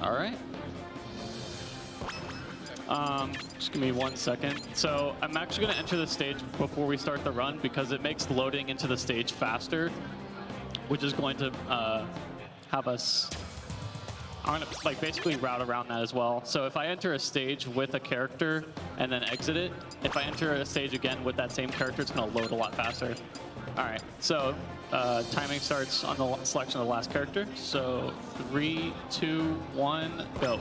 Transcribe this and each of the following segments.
All right. Just give me 1 second. So I'm actually going to enter the stage before we start the run because it makes loading into the stage faster, which is going to have us. I'm going to like basically route around that as well. So if I enter a stage with a character and then exit it, if I enter a stage again with that same character, it's going to load a lot faster. All right. So timing starts on the selection of the last character. So 3, 2, 1, go.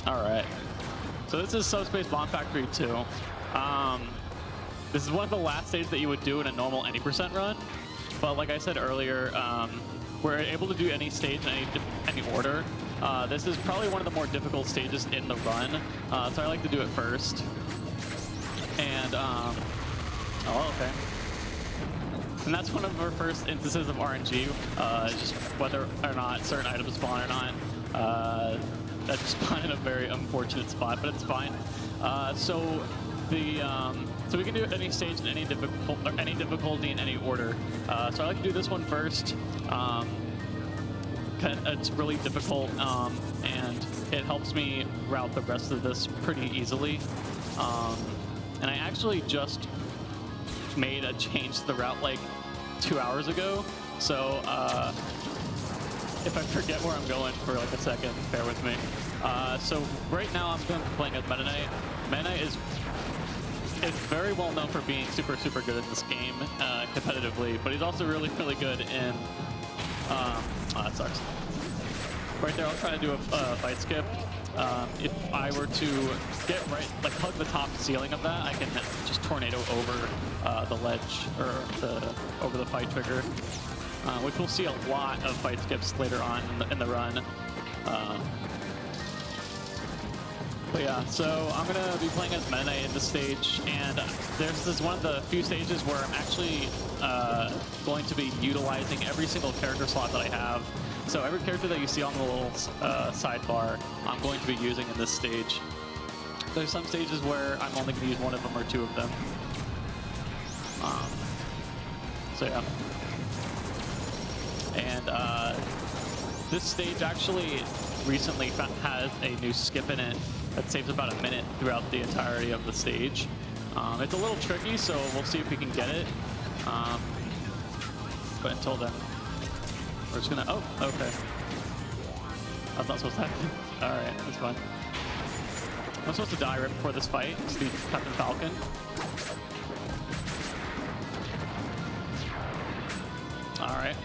All right, so this is Subspace Bomb Factory 2. This is one of the last stages that you would do in a normal any % run, but like I said earlier, we're able to do any stage in any order. This is probably one of the more difficult stages in the run, so I like to do it first. And, oh, okay. And that's one of our first instances of RNG, just whether or not certain items spawn or not. That just spawned in a very unfortunate spot, but it's fine. So we can do any stage in any difficulty in any order. So I like to do this one first. It's really difficult, and it helps me route the rest of this pretty easily. And I actually just made a change to the route like 2 hours ago. So if I forget where I'm going for like a second, bear with me. So right now I'm playing as Meta Knight. Meta Knight is very well known for being super good in this game competitively, but he's also really good in. Oh, that sucks. Right there, I'll try to do a fight skip. If I were to get right, like hug the top ceiling of that, I can just tornado over the ledge or over the fight trigger. Which we'll see a lot of fight skips later on in the run. But yeah, so I'm going to be playing as Meta Knight in this stage, and this is one of the few stages where I'm actually going to be utilizing every single character slot that I have. So every character that you see on the little sidebar, I'm going to be using in this stage. There's some stages where I'm only going to use one of them or two of them. So yeah. And this stage actually recently has a new skip in it that saves about a minute throughout the entirety of the stage. It's a little tricky, so we'll see if we can get it. But until then, we're just gonna, oh, okay. That's not supposed to happen. All right, that's fine. I'm supposed to die right before this fight. It's the Captain Falcon. All right.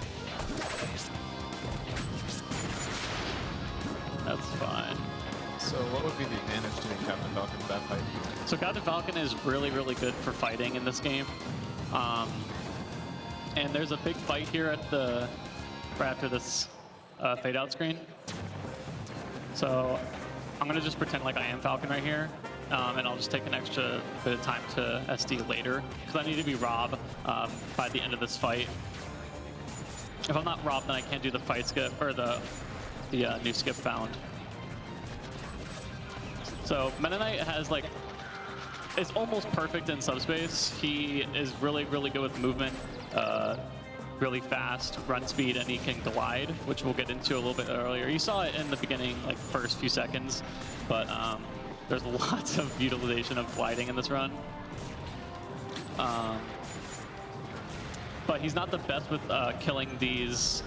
That's fine. So what would be the advantage to being Captain Falcon in that fight? So Captain Falcon is really good for fighting in this game. And there's a big fight here at the right after this fade out screen. So I'm gonna just pretend like I am Falcon right here, and I'll just take an extra bit of time to SD later because I need to be Rob by the end of this fight. If I'm not Rob, then I can't do the fight skip or the new skip found. So Meta Knight has like, is almost perfect in subspace. He is really good with movement, really fast run speed, and he can glide, which we'll get into a little bit earlier. You saw it in the beginning, like first few seconds, but there's lots of utilization of gliding in this run. But he's not the best with killing these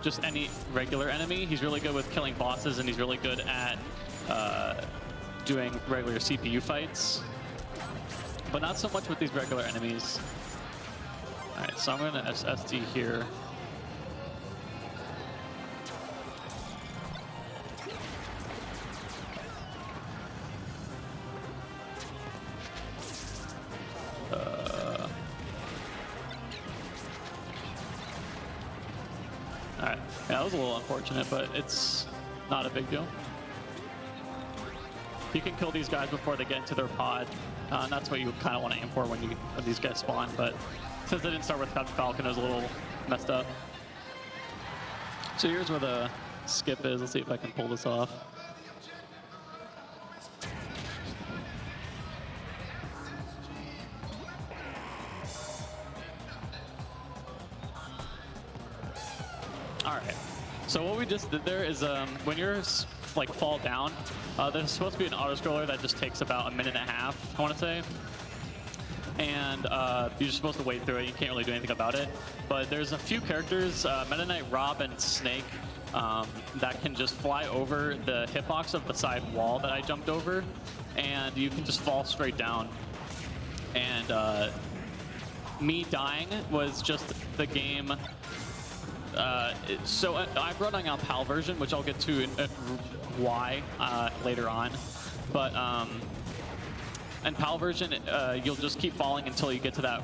just any regular enemy. He's really good with killing bosses, and he's really good at doing regular CPU fights, but not so much with these regular enemies. All right, so I'm going to SD here. All right, yeah, that was a little unfortunate, but it's not a big deal. You can kill these guys before they get into their pod. And that's what you kind of want to aim for when these guys spawn. But since they didn't start with Captain Falcon, it was a little messed up. So here's where the skip is. Let's see if I can pull this off. All right. So what we just did there is when you're like fall down, there's supposed to be an auto scroller that just takes about 1.5 minutes, I want to say. And you're just supposed to wait through it. You can't really do anything about it. But there's a few characters, Meta Knight, Rob, and Snake, that can just fly over the hitbox of the side wall that I jumped over, and you can just fall straight down. And me dying was just the game. So I'm running on PAL version, which I'll get to why later on. But in PAL version, you'll just keep falling until you get to that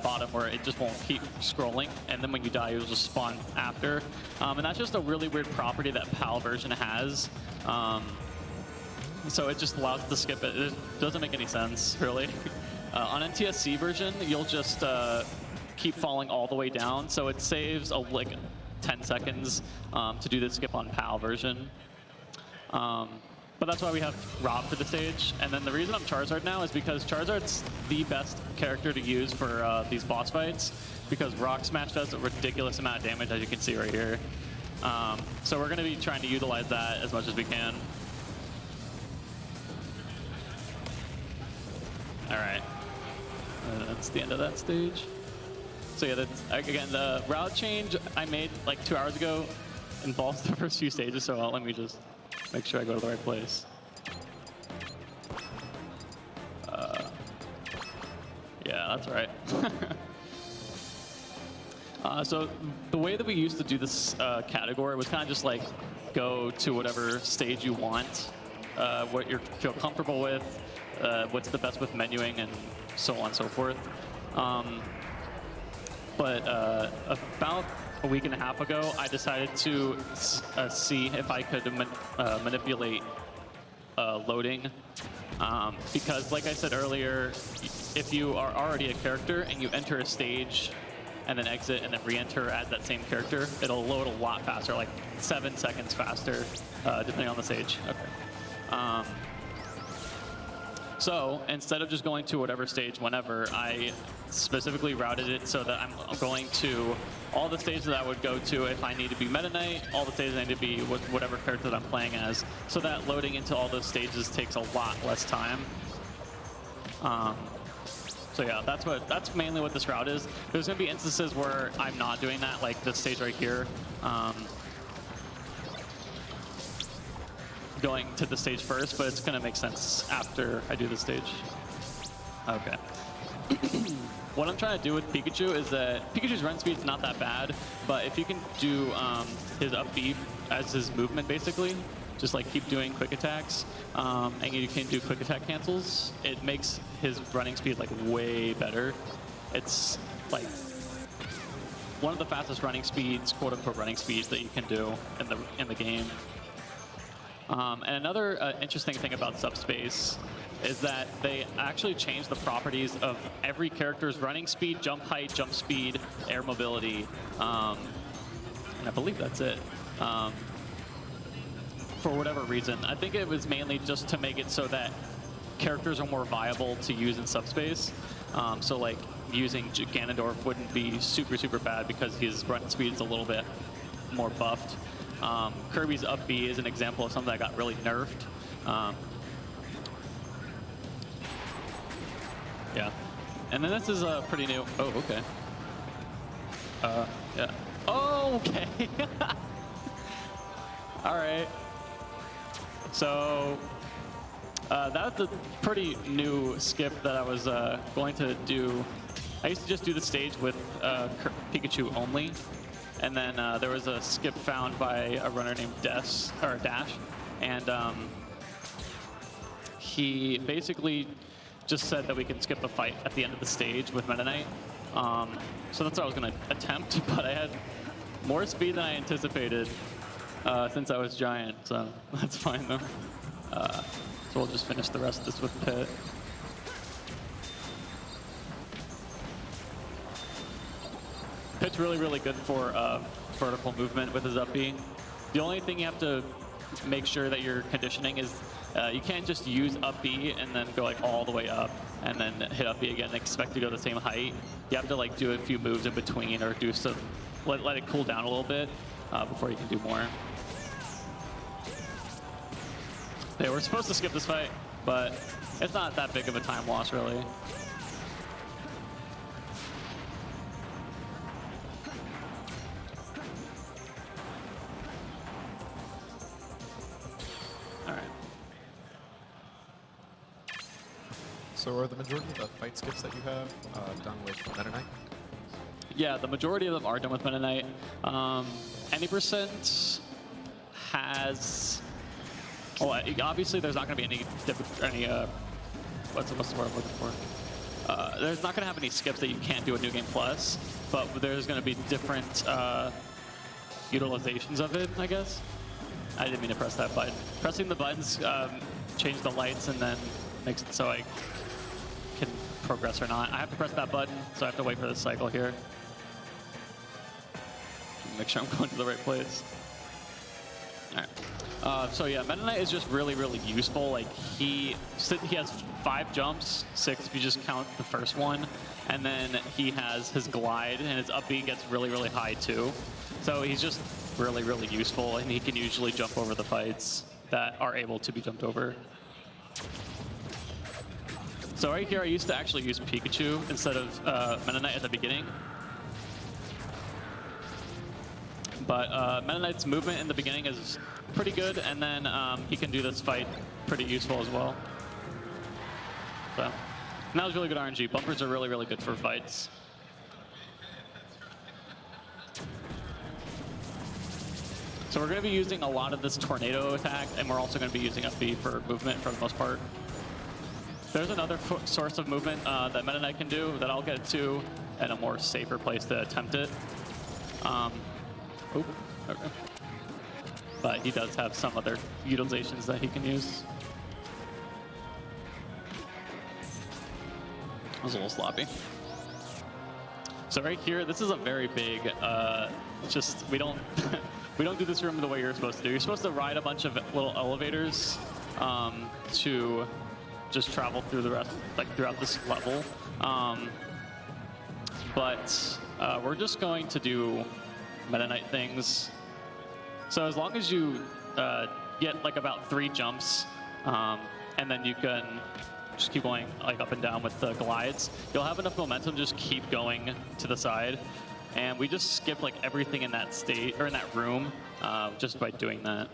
bottom where it just won't keep scrolling, and then when you die, you'll just spawn after. And that's just a really weird property that PAL version has. So it just allows it to skip it. It doesn't make any sense, really. On NTSC version, you'll just keep falling all the way down, so it saves like 10 seconds to do the skip on PAL version. But that's why we have Rob for the stage. And then the reason I'm Charizard now is because Charizard's the best character to use for these boss fights, because Rock Smash does a ridiculous amount of damage, as you can see right here. So we're going to be trying to utilize that as much as we can. All right. That's the end of that stage. So yeah, that's, again, the route change I made like 2 hours ago involves the first few stages, so let me just make sure I go to the right place. Yeah, that's right. So the way that we used to do this category was kind of just like go to whatever stage you want, what you feel comfortable with, what's the best with menuing, and so on and so forth. But about a week and a half ago, I decided to see if I could manipulate loading. Because like I said earlier, if you are already a character and you enter a stage and then exit and then re-enter as that same character, it'll load a lot faster, like 7 seconds faster, depending on the stage. Okay. So instead of just going to whatever stage whenever, I specifically routed it so that I'm going to all the stages that I would go to if I need to be Meta Knight, all the stages I need to be with whatever character that I'm playing as, so that loading into all those stages takes a lot less time. So yeah, that's mainly what this route is. There's going to be instances where I'm not doing that, like this stage right here. Going to the stage first, but it's going to make sense after I do the stage. Okay. What I'm trying to do with Pikachu is that Pikachu's run speed is not that bad, but if you can do his up B as his movement, basically, just like keep doing quick attacks, and you can do quick attack cancels, it makes his running speed like way better. It's like one of the fastest running speeds, quote unquote running speeds, that you can do in the game. And another interesting thing about Subspace is that they actually changed the properties of every character's running speed, jump height, jump speed, air mobility, and I believe that's it. For whatever reason. I think it was mainly just to make it so that characters are more viable to use in Subspace. So like using Ganondorf wouldn't be super, super bad because his run speed is a little bit more buffed. Kirby's up B is an example of something that got really nerfed. Yeah. And then this is a pretty new... Oh, okay. Yeah. Oh, okay. All right. So that's a pretty new skip that I was going to do. I used to just do the stage with Pikachu only. And then there was a skip found by a runner named Dash, and he basically just said that we can skip a fight at the end of the stage with Meta Knight. So that's what I was going to attempt, but I had more speed than I anticipated since I was giant, so that's fine though. So we'll just finish the rest of this with Pit. Pit's really, really good for vertical movement with his up B. The only thing you have to make sure that you're conditioning is you can't just use up B and then go like all the way up and then hit up B again and expect to go the same height. You have to like do a few moves in between or do some let it cool down a little bit before you can do more. Yeah, we're supposed to skip this fight, but it's not that big of a time loss, really. All right. So are the majority of the fight skips that you have done with Meta Knight? Yeah, the majority of them are done with Meta Knight. Any percent has... Well, obviously there's not going to be what's the word I'm looking for? There's not going to have any skips that you can't do in New Game Plus, but there's going to be different utilizations of it, I guess. I didn't mean to press that button. Pressing the buttons change the lights and then makes it so I can progress or not. I have to press that button, so I have to wait for this cycle here. Make sure I'm going to the right place. All right. So yeah, Meta Knight is just really, really useful. Like he has 5 jumps, 6 if you just count the first one, and then he has his glide, and his up B gets really, really high too. So he's just really, really useful, and he can usually jump over the fights that are able to be jumped over. So right here, I used to actually use Pikachu instead of Meta Knight at the beginning. But Meta Knight's movement in the beginning is pretty good, and then he can do this fight pretty useful as well. So, and that was really good RNG. Bumpers are really, really good for fights. So we're going to be using a lot of this tornado attack, and we're also going to be using FB for movement for the most part. There's another source of movement that Meta Knight can do that I'll get to at a more safer place to attempt it. Okay. But he does have some other utilizations that he can use. That was a little sloppy. So right here, this is a very big, just, we don't do this room the way you're supposed to do. You're supposed to ride a bunch of little elevators to just travel through the rest, like throughout this level. But we're just going to do Meta Knight things. So as long as you get like about 3 jumps, and then you can just keep going like up and down with the glides, you'll have enough momentum to just keep going to the side. And we just skip like everything in that state or in that room just by doing that.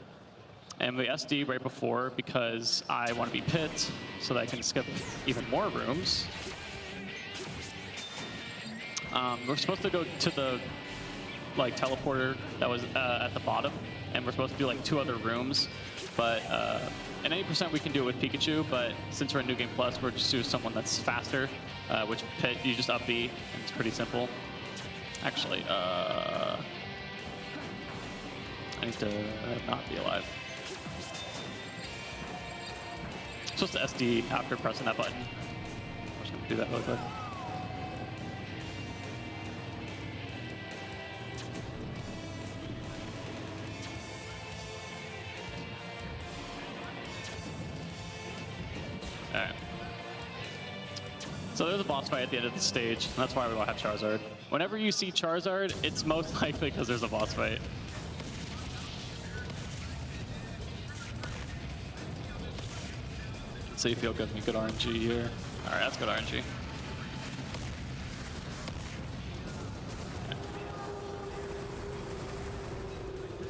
And we SD right before because I want to be pit so that I can skip even more rooms. We're supposed to go to the like teleporter that was at the bottom, and we're supposed to do like 2 other rooms, but at 80% we can do it with Pikachu, but since we're in New Game Plus, we're just doing someone that's faster, which pit, you just up B, and it's pretty simple. Actually, I need to not be alive. I'm supposed to SD after pressing that button. I'm just gonna do that really quick. Alright. So there's a boss fight at the end of the stage, and that's why we don't have Charizard. Whenever you see Charizard, it's most likely because there's a boss fight. Let's see if he'll give me good RNG here. Alright, that's good RNG.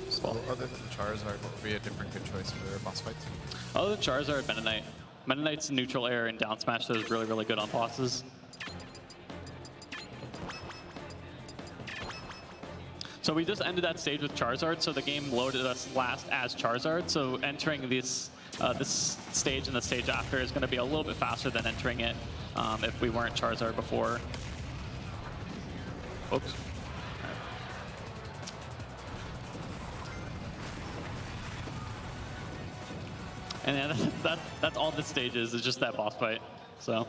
So other than Charizard, what would be a different good choice for boss fights? Other than Charizard, Meta Knight. Meta Knight's neutral air and down smash that is really, really good on bosses. So we just ended that stage with Charizard, so the game loaded us last as Charizard. So entering this stage and the stage after is going to be a little bit faster than entering it if we weren't Charizard before. Oops. And yeah, that's all this stage is just that boss fight. So.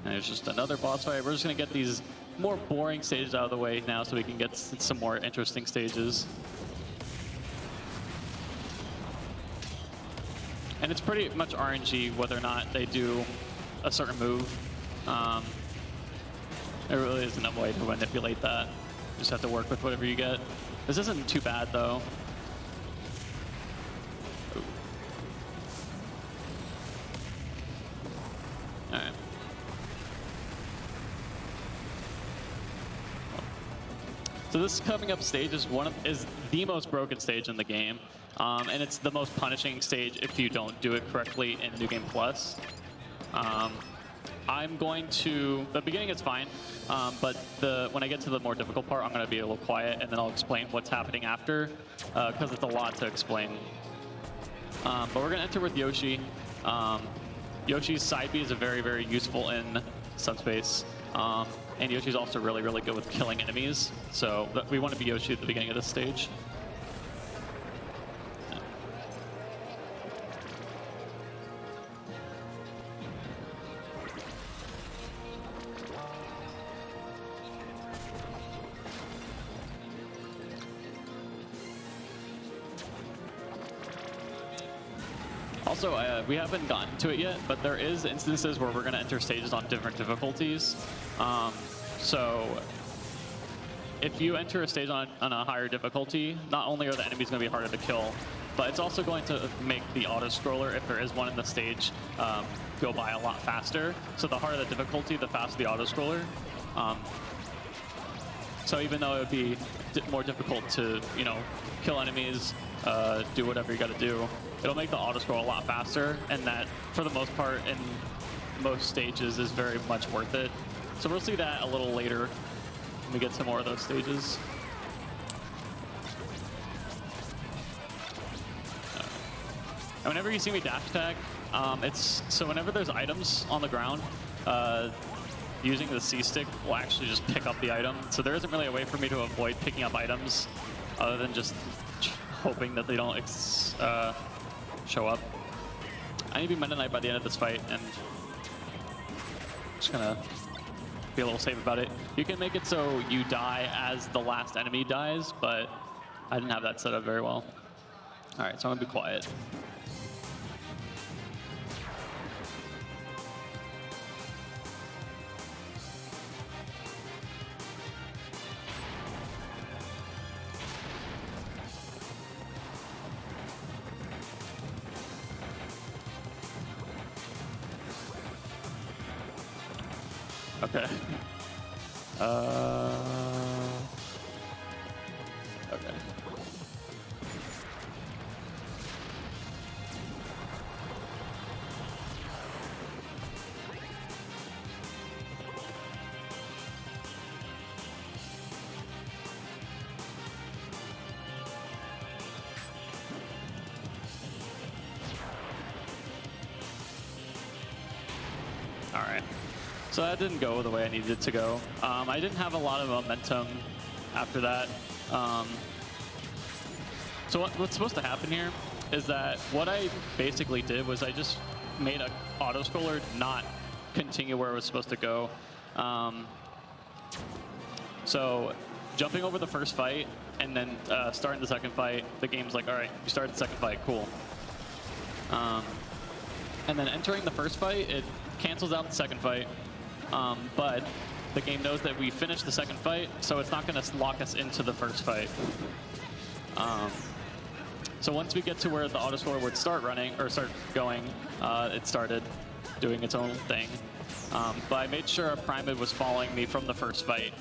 And there's just another boss fight. We're just gonna get these more boring stages out of the way now so we can get some more interesting stages. And it's pretty much RNG whether or not they do a certain move. There really isn't a way to manipulate that. You just have to work with whatever you get. This isn't too bad though. All right. So this coming up stage is the most broken stage in the game, and it's the most punishing stage if you don't do it correctly in New Game Plus. I'm going to, the beginning is fine, but when I get to the more difficult part, I'm going to be a little quiet, and then I'll explain what's happening after, because it's a lot to explain. But we're going to enter with Yoshi. Yoshi's side B is very, very useful in subspace. And Yoshi's also really, really good with killing enemies. So we want to be Yoshi at the beginning of this stage. Also, we haven't gotten to it yet, but there is instances where we're going to enter stages on different difficulties. So if you enter a stage on a higher difficulty, not only are the enemies going to be harder to kill, but it's also going to make the auto-scroller, if there is one in the stage, go by a lot faster. So the harder the difficulty, the faster the auto-scroller. So even though it would be more difficult to, kill enemies, do whatever you got to do, it'll make the auto-scroll a lot faster, and that, for the most part, in most stages, is very much worth it. So we'll see that a little later when we get to more of those stages. And whenever you see me dash attack, so whenever there's items on the ground, using the C stick will actually just pick up the item. So there isn't really a way for me to avoid picking up items other than just hoping that they don't show up. I need to be Meta Knight by the end of this fight, and just gonna be a little safe about it. You can make it so you die as the last enemy dies, but I didn't have that set up very well. All right, so I'm gonna be quiet. Okay. Okay. All right. So that didn't go the way I needed it to go. I didn't have a lot of momentum after that. So what's supposed to happen here is that what I basically did was I just made an auto-scroller not continue where it was supposed to go. So jumping over the first fight and then starting the second fight, the game's like, all right, you started the second fight, cool. And then entering the first fight, it cancels out the second fight. But the game knows that we finished the second fight, so it's not going to lock us into the first fight. So once we get to where the autoscroller would start running, or start going, it started doing its own thing. But I made sure a Primate was following me from the first fight.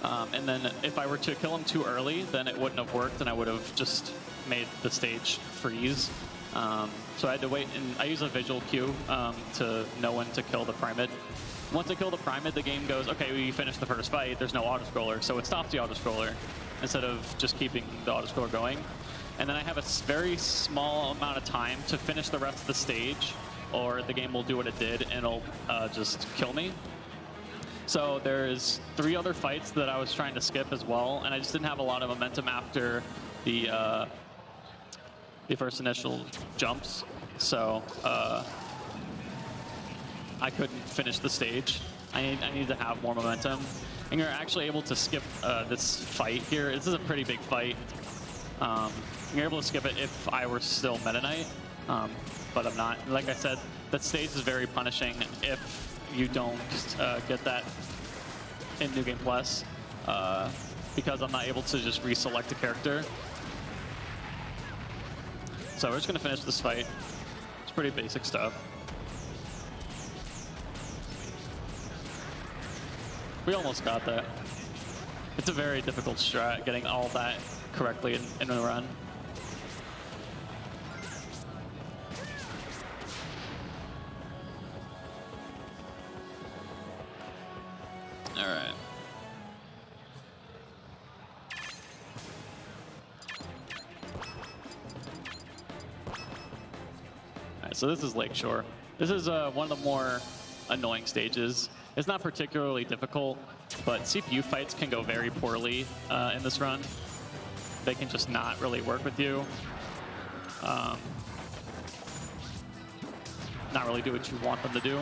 And then if I were to kill him too early, then it wouldn't have worked, and I would have just made the stage freeze. So I had to wait, and I use a visual cue to know when to kill the Primate. Once I kill the Primate, the game goes, okay, we finished the first fight, there's no auto-scroller, so it stops the auto-scroller instead of just keeping the auto-scroller going. And then I have a very small amount of time to finish the rest of the stage, or the game will do what it did, and it'll just kill me. So there's 3 other fights that I was trying to skip as well, and I just didn't have a lot of momentum after the first initial jumps, so I couldn't finish the stage. I need to have more momentum. And you're actually able to skip this fight here. This is a pretty big fight. You're able to skip it if I were still Meta Knight. but I'm not. Like I said, that stage is very punishing if you don't get that in New Game Plus, because I'm not able to just reselect a character. So we're just gonna finish this fight. It's pretty basic stuff. We almost got that. It's a very difficult strat, getting all that correctly in a run. All right. Alright, so this is Lakeshore. This is one of the more annoying stages. It's not particularly difficult, but CPU fights can go very poorly in this run. They can just not really work with you. Not really do what you want them to do.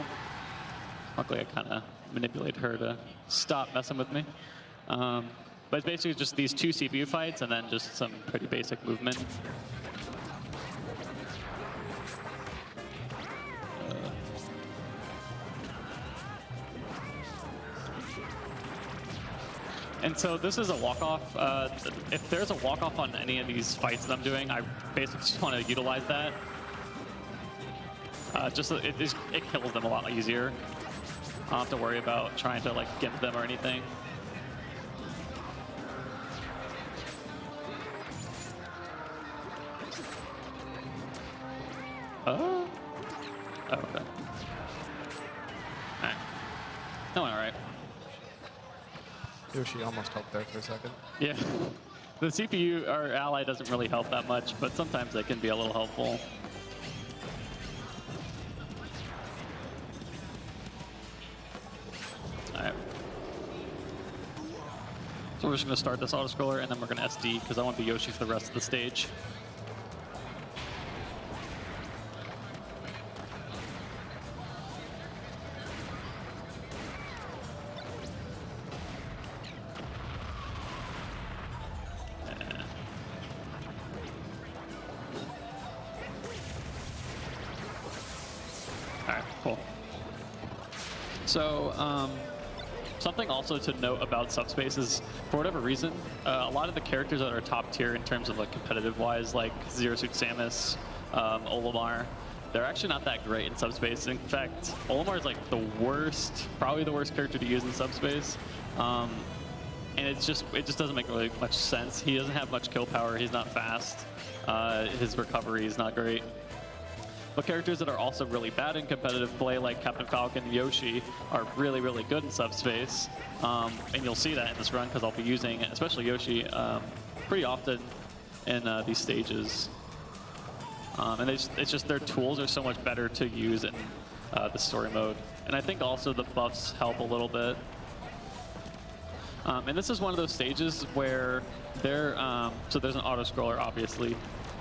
Luckily, I kind of manipulated her to stop messing with me. But it's basically just these two CPU fights and then just some pretty basic movement. And so this is a walk-off. If there's a walk-off on any of these fights that I'm doing, I basically just want to utilize that. Just so it kills them a lot easier. I don't have to worry about trying to like gimp them or anything. Oh, okay. All right. That went all right. Yoshi almost helped there for a second. Yeah. The CPU, our ally, doesn't really help that much, but sometimes they can be a little helpful. Alright. So we're just going to start this auto-scroller, and then we're going to SD, because I want to be Yoshi for the rest of the stage. Alright, cool. So, something also to note about Subspace is, for whatever reason, a lot of the characters that are top tier in terms of like competitive-wise, like Zero Suit Samus, Olimar, they're actually not that great in Subspace. In fact, Olimar is like the worst, probably the worst character to use in Subspace. And it just doesn't make really much sense. He doesn't have much kill power. He's not fast. His recovery is not great. But characters that are also really bad in competitive play, like Captain Falcon and Yoshi, are really, really good in Subspace. And you'll see that in this run, because I'll be using, especially Yoshi, pretty often in these stages. And it's just their tools are so much better to use in the story mode. And I think also the buffs help a little bit. And this is one of those stages where so there's an auto-scroller, obviously.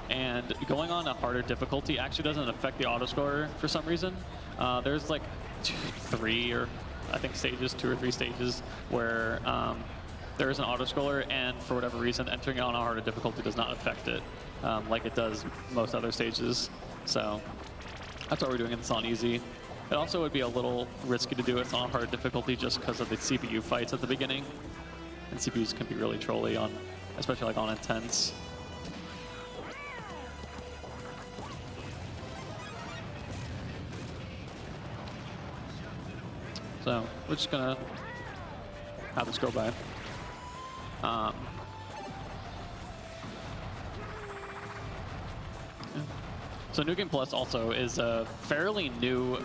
And going on a harder difficulty actually doesn't affect the auto-scroller for some reason. There's like two or three stages where there is an auto-scroller, and for whatever reason, entering it on a harder difficulty does not affect it like it does most other stages. So that's why we're doing this on easy. It also would be a little risky to do it on a hard difficulty just because of the CPU fights at the beginning. And CPUs can be really trolly on, especially like on intense. So we're just gonna have this go by. Yeah. So New Game Plus also is a fairly new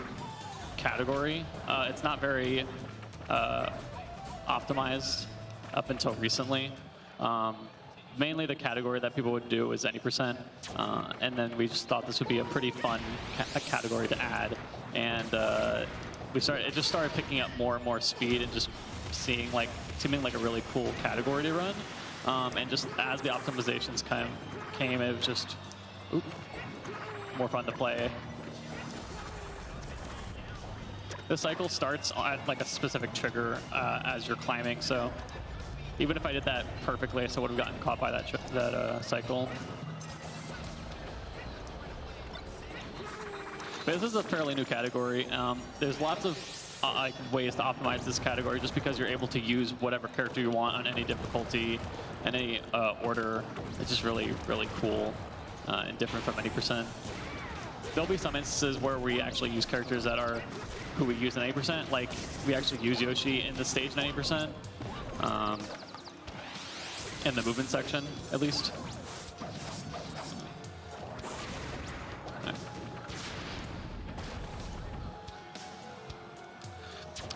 category. It's not very optimized up until recently. Mainly the category that people would do is any %, and then we just thought this would be a pretty fun category to add. And it just started picking up more and more speed and just seeming like a really cool category to run. And just as the optimizations came, it was just more fun to play. The cycle starts at like a specific trigger as you're climbing, so even if I did that perfectly, I still would have gotten caught by that cycle. But this is a fairly new category. There's lots of ways to optimize this category just because you're able to use whatever character you want on any difficulty and any order. It's just really, really cool and different from any %. There'll be some instances where we actually use characters that are who we use in 80%. Like we actually use Yoshi in the stage in 80%. In the movement section, at least.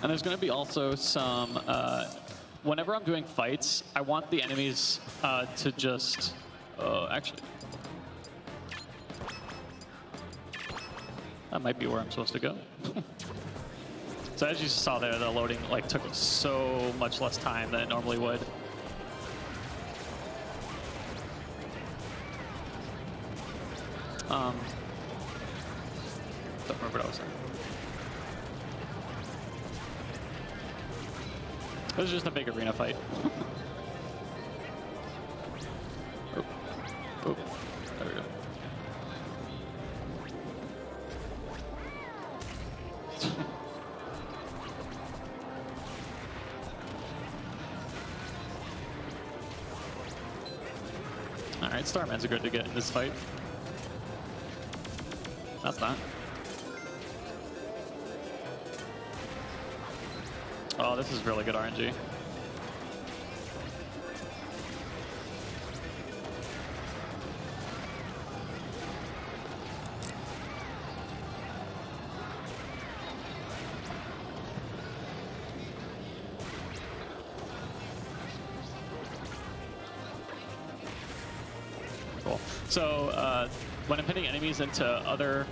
And there's going to be also some, whenever I'm doing fights, I want the enemies to just, actually, that might be where I'm supposed to go. So as you saw there, the loading took so much less time than it normally would. Don't remember what I was saying. This is just a big arena fight. Oh. Oh. There we go. All right, Starman's good to get in this fight. That's not. Oh, this is really good RNG. Cool. So when I'm hitting enemies into other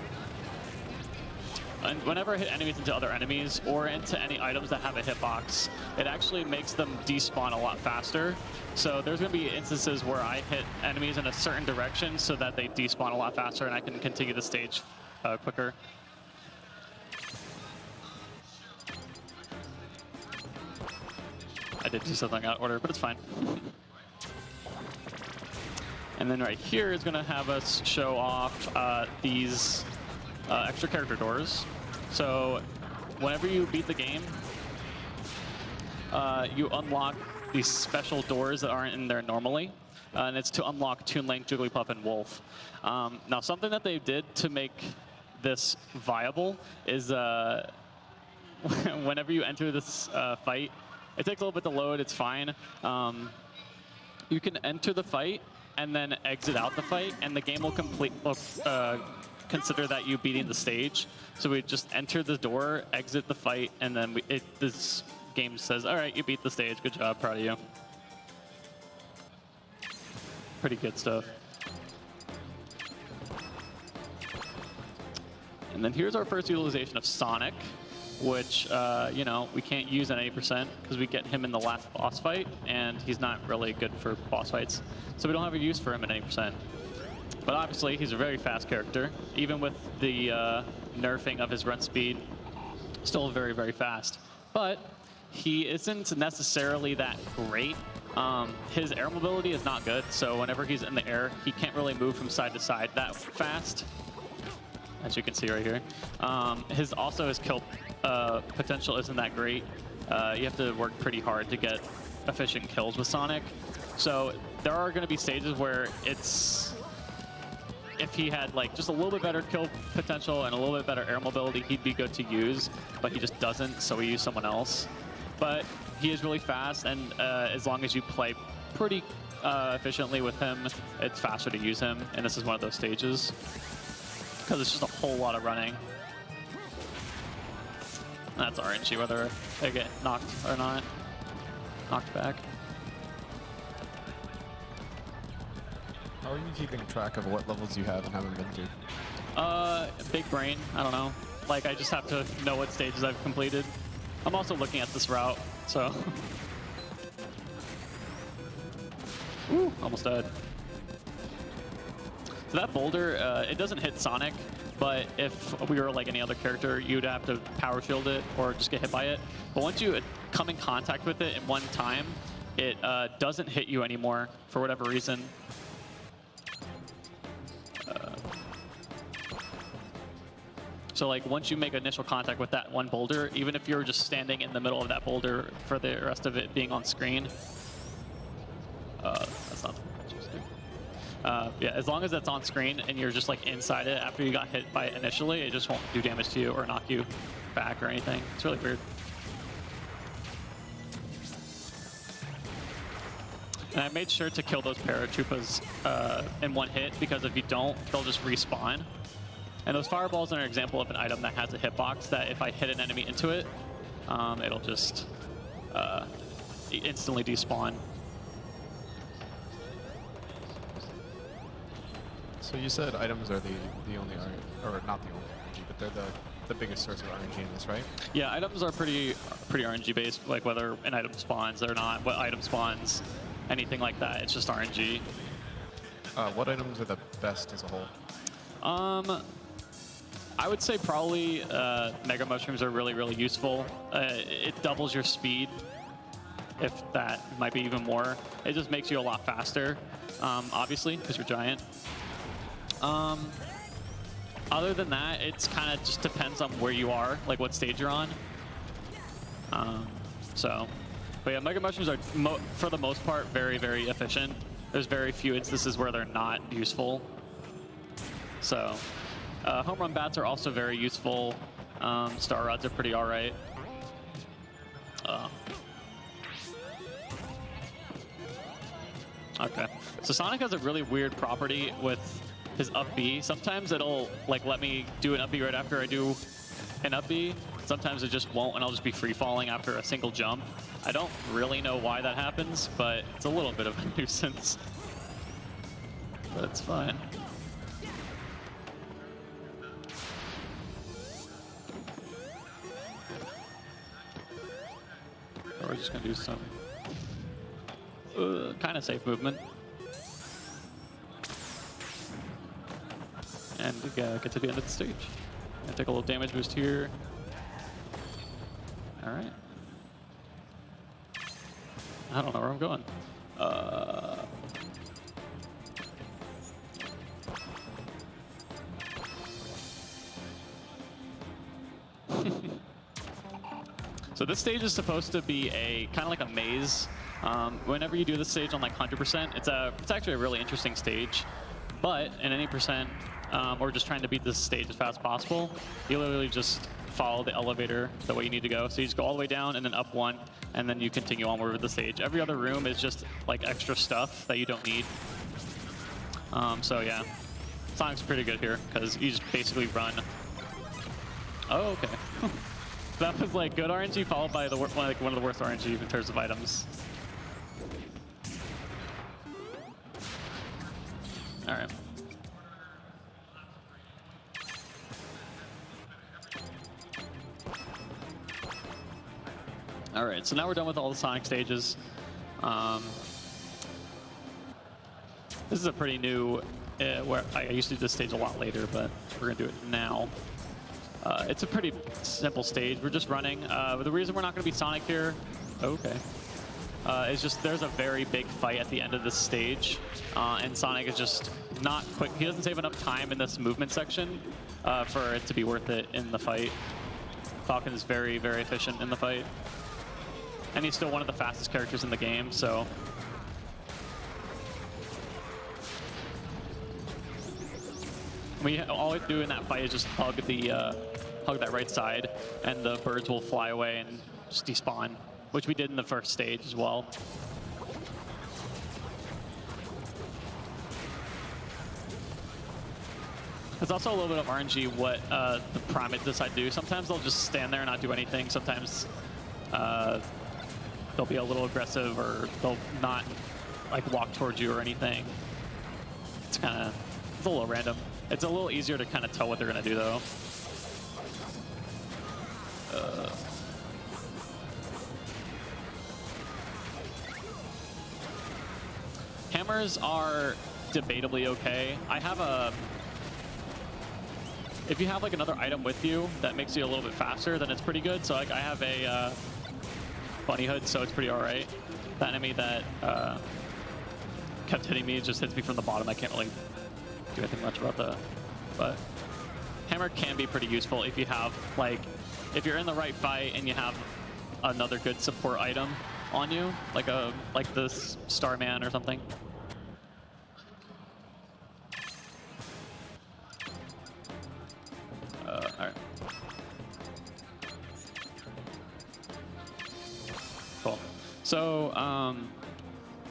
And whenever I hit enemies into other enemies or into any items that have a hitbox, it actually makes them despawn a lot faster. So there's going to be instances where I hit enemies in a certain direction so that they despawn a lot faster and I can continue the stage quicker. I did do something out of order, but it's fine. And then right here is going to have us show off these extra character doors. So whenever you beat the game, you unlock these special doors that aren't in there normally. And it's to unlock Toon Link, Jigglypuff, and Wolf. Now, something that they did to make this viable is whenever you enter this fight, it takes a little bit to load, it's fine. You can enter the fight and then exit out the fight, and the game will consider that you beating the stage. So we just enter the door, exit the fight, and then this game says, all right, you beat the stage, good job, proud of you. Pretty good stuff. And then here's our first utilization of Sonic, which, you know, we can't use at 80% because we get him in the last boss fight, and he's not really good for boss fights. So we don't have a use for him at 80%. But obviously, he's a very fast character. Even with the nerfing of his run speed, still very, very fast. But he isn't necessarily that great. His air mobility is not good, so whenever he's in the air, he can't really move from side to side that fast, as you can see right here. His kill potential isn't that great. You have to work pretty hard to get efficient kills with Sonic. So there are going to be stages where if he had like just a little bit better kill potential and a little bit better air mobility, he'd be good to use, but he just doesn't, so we use someone else. But he is really fast, and as long as you play pretty efficiently with him, it's faster to use him, and this is one of those stages because it's just a whole lot of running. That's RNG, whether they get knocked or not. Knocked back. How are you keeping track of what levels you have and haven't been to? Big brain, I don't know. Like, I just have to know what stages I've completed. I'm also looking at this route, so. Woo, almost died. So that boulder, it doesn't hit Sonic, but if we were like any other character, you'd have to power shield it or just get hit by it. But once you come in contact with it in one time, it doesn't hit you anymore for whatever reason. So like once you make initial contact with that one boulder, even if you're just standing in the middle of that boulder for the rest of it being on screen, that's not supposed to. Yeah, as long as that's on screen and you're just like inside it after you got hit by it initially, it just won't do damage to you or knock you back or anything. It's really weird. And I made sure to kill those paratroopers in one hit, because if you don't, they'll just respawn. And those fireballs are an example of an item that has a hitbox that if I hit an enemy into it, it'll just instantly despawn. So you said items are the only, or not the only RNG, but they're the biggest source of RNG in this, right? Yeah, items are pretty RNG based, like whether an item spawns or not, what item spawns, anything like that. It's just RNG. What items are the best as a whole? I would say probably Mega Mushrooms are really useful. It doubles your speed, if that might be even more. It just makes you a lot faster, obviously, because you're giant. Other than that, it's kind of just depends on where you are, like what stage you're on. But yeah, Mega Mushrooms are, for the most part, very efficient. There's very few instances where they're not useful. So, home run bats are also very useful. Star rods are pretty alright. Okay, so Sonic has a really weird property with his up B. Sometimes it'll like let me do an up B right after I do an up B. Sometimes it just won't, and I'll just be free falling after a single jump. I don't really know why that happens, but it's a little bit of a nuisance. But it's fine. We're just gonna do some kind of safe movement. And get to the end of the stage. Gonna take a little damage boost here. All right. I don't know where I'm going. So this stage is supposed to be a kind of like a maze. Whenever you do this stage on like 100%, it's actually a really interesting stage. But in any percent, or just trying to beat this stage as fast as possible, you literally just follow the elevator the way you need to go. So you just go all the way down and then up one, and then you continue onward with the stage. Every other room is just like extra stuff that you don't need. So yeah, Sonic's pretty good here because you just basically run. Oh, okay. That was like good RNG followed by the one of the worst RNG in terms of items. All right. All right, so now we're done with all the Sonic stages. This is a pretty new, where I used to do this stage a lot later, but we're gonna do it now. It's a pretty simple stage. We're just running. The reason we're not gonna be Sonic here, okay, is just there's a very big fight at the end of this stage, and Sonic is just not quick. He doesn't save enough time in this movement section for it to be worth it in the fight. Falcon is very efficient in the fight. And he's still one of the fastest characters in the game, so. All we do in that fight is just hug that right side, and the birds will fly away and just despawn, which we did in the first stage as well. There's also a little bit of RNG what the Primate decide to do. Sometimes they'll just stand there and not do anything. Sometimes they'll be a little aggressive, or they'll not like walk towards you or anything. It's a little random. It's a little easier to kind of tell what they're gonna do though. Hammers are debatably okay. I have if you have like another item with you that makes you a little bit faster, then it's pretty good. So like I have a bunny hood, so it's pretty alright. The enemy that kept hitting me just hits me from the bottom. I can't really do anything much about that. But hammer can be pretty useful if you have, like, if you're in the right fight and you have another good support item on you, like this Starman or something. All right. Cool. So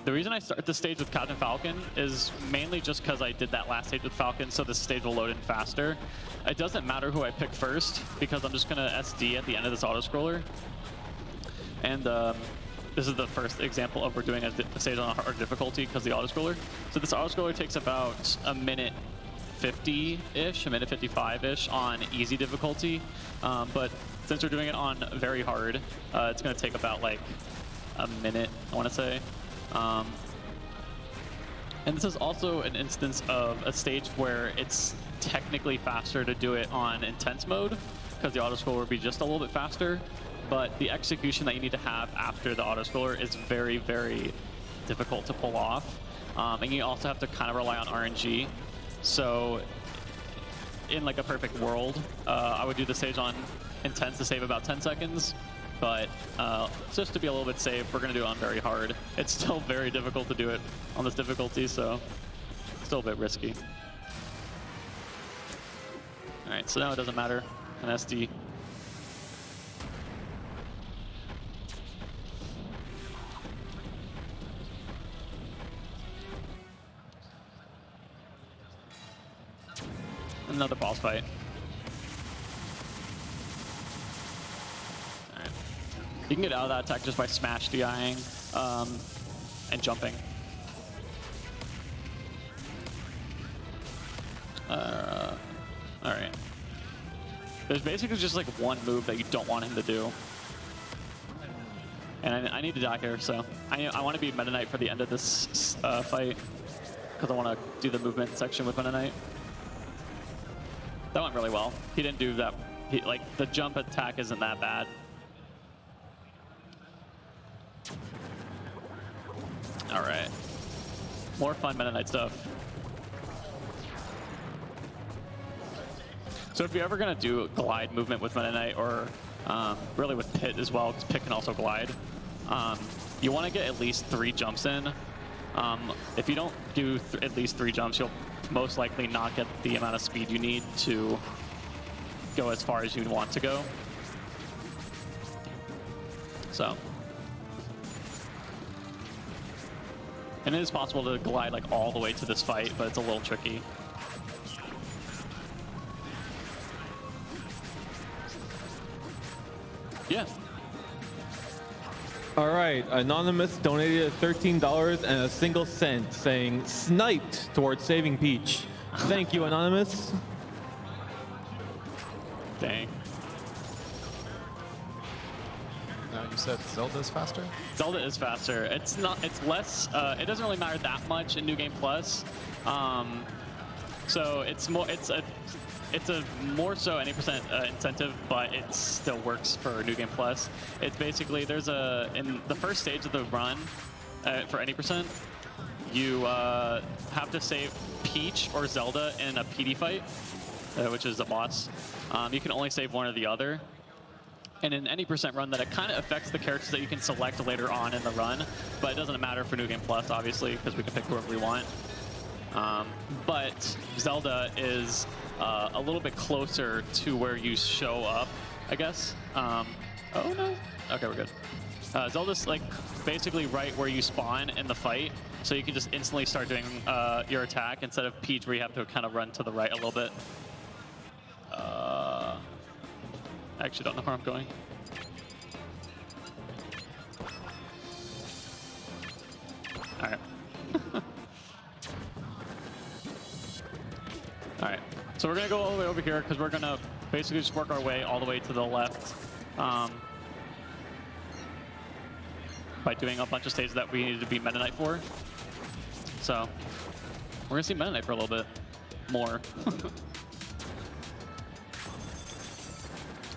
the reason I start this stage with Captain Falcon is mainly just because I did that last stage with Falcon, so this stage will load in faster. It doesn't matter who I pick first, because I'm just going to SD at the end of this auto-scroller. And this is the first example of we're doing a stage on a hard difficulty because the auto-scroller. So this auto-scroller takes about a minute 50-ish, a minute 55-ish on easy difficulty. But since we're doing it on very hard, it's going to take about like a minute, I want to say. And this is also an instance of a stage where it's technically faster to do it on intense mode, because the auto-scroller would be just a little bit faster. But the execution that you need to have after the auto-scroller is very, very difficult to pull off. And you also have to kind of rely on RNG. So in like a perfect world, I would do the stage on intense to save about 10 seconds. But just to be a little bit safe, we're going to do it on very hard. It's still very difficult to do it on this difficulty, so still a bit risky. All right, so now it doesn't matter. An SD. Another boss fight. Alright. You can get out of that attack just by smash DIing and jumping. Alright. There's basically just like one move that you don't want him to do. And I need to die here, so I want to be Meta Knight for the end of this fight, because I want to do the movement section with Meta Knight. That went really well. He didn't do that. Like, the jump attack isn't that bad. All right. More fun Meta Knight stuff. So if you're ever going to do glide movement with Meta Knight, or really with Pit as well, because Pit can also glide, you want to get at least 3 jumps in. If you don't do at least 3 jumps, you'll most likely not get the amount of speed you need to go as far as you want to go. So, and it is possible to glide like all the way to this fight, but it's a little tricky. Yeah. All right, Anonymous donated $13 and a single cent, saying sniped towards saving Peach. Thank you, Anonymous. Dang. You said Zelda's faster? Zelda is faster. It's not. It's less. It doesn't really matter that much in New Game Plus. So it's more. It's a more so any percent incentive, but it still works for New Game Plus. It's basically in the first stage of the run for any percent, you have to save Peach or Zelda in a PD fight, which is a boss. You can only save one or the other. And in any percent run, that it kind of affects the characters that you can select later on in the run, but it doesn't matter for New Game Plus, obviously, because we can pick whoever we want. But Zelda is a little bit closer to where you show up, I guess. Oh no. Okay, we're good. Zelda's like basically right where you spawn in the fight, so you can just instantly start doing your attack instead of Peach, where you have to kind of run to the right a little bit. I actually don't know where I'm going. All right. All right. So we're gonna go all the way over here because we're gonna basically just work our way all the way to the left by doing a bunch of stages that we needed to be Meta Knight for. So we're gonna see Meta Knight for a little bit more.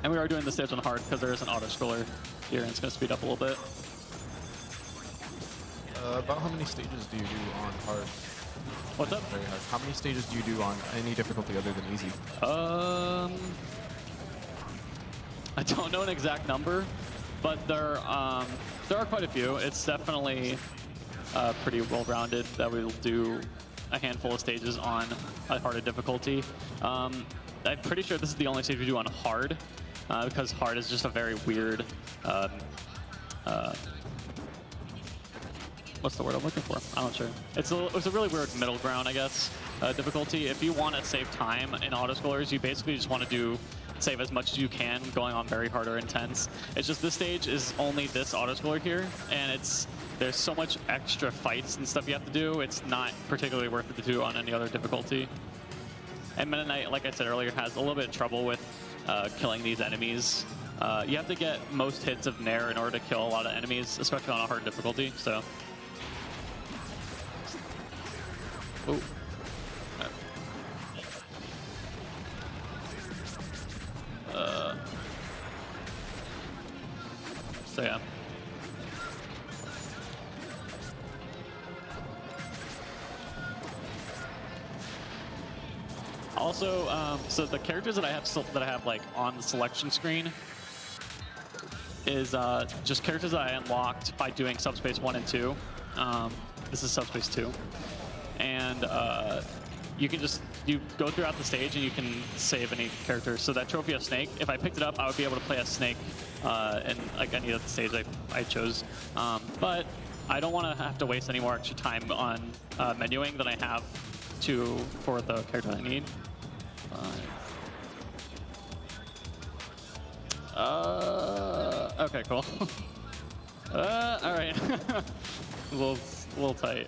And we are doing the stage on hard because there is an auto-scroller here, and it's going to speed up a little bit. About how many stages do you do on hard? What's up? Very hard. How many stages do you do on any difficulty other than easy? I don't know an exact number, but there are quite a few. It's definitely pretty well-rounded that we'll do a handful of stages on a harder difficulty. I'm pretty sure this is the only stage we do on hard, because hard is just a very weird, what's the word I'm looking for? I'm not sure. It's a really weird middle ground, I guess, difficulty. If you want to save time in autoscrollers, you basically just want to save as much as you can going on very hard or intense. It's just this stage is only this autoscroller here, and there's so much extra fights and stuff you have to do, it's not particularly worth it to do on any other difficulty. And Meta Knight, like I said earlier, has a little bit of trouble with killing these enemies. You have to get most hits of Nair in order to kill a lot of enemies, especially on a hard difficulty, so. Ooh. So yeah. Also, so the characters that I have like on the selection screen is just characters that I unlocked by doing Subspace 1 and 2. This is Subspace 2, and you go throughout the stage and you can save any character. So that trophy of Snake, if I picked it up, I would be able to play as Snake in like any of the stage I chose. But I don't want to have to waste any more extra time on menuing than I have for the character I need. Okay, cool. All right. a little tight.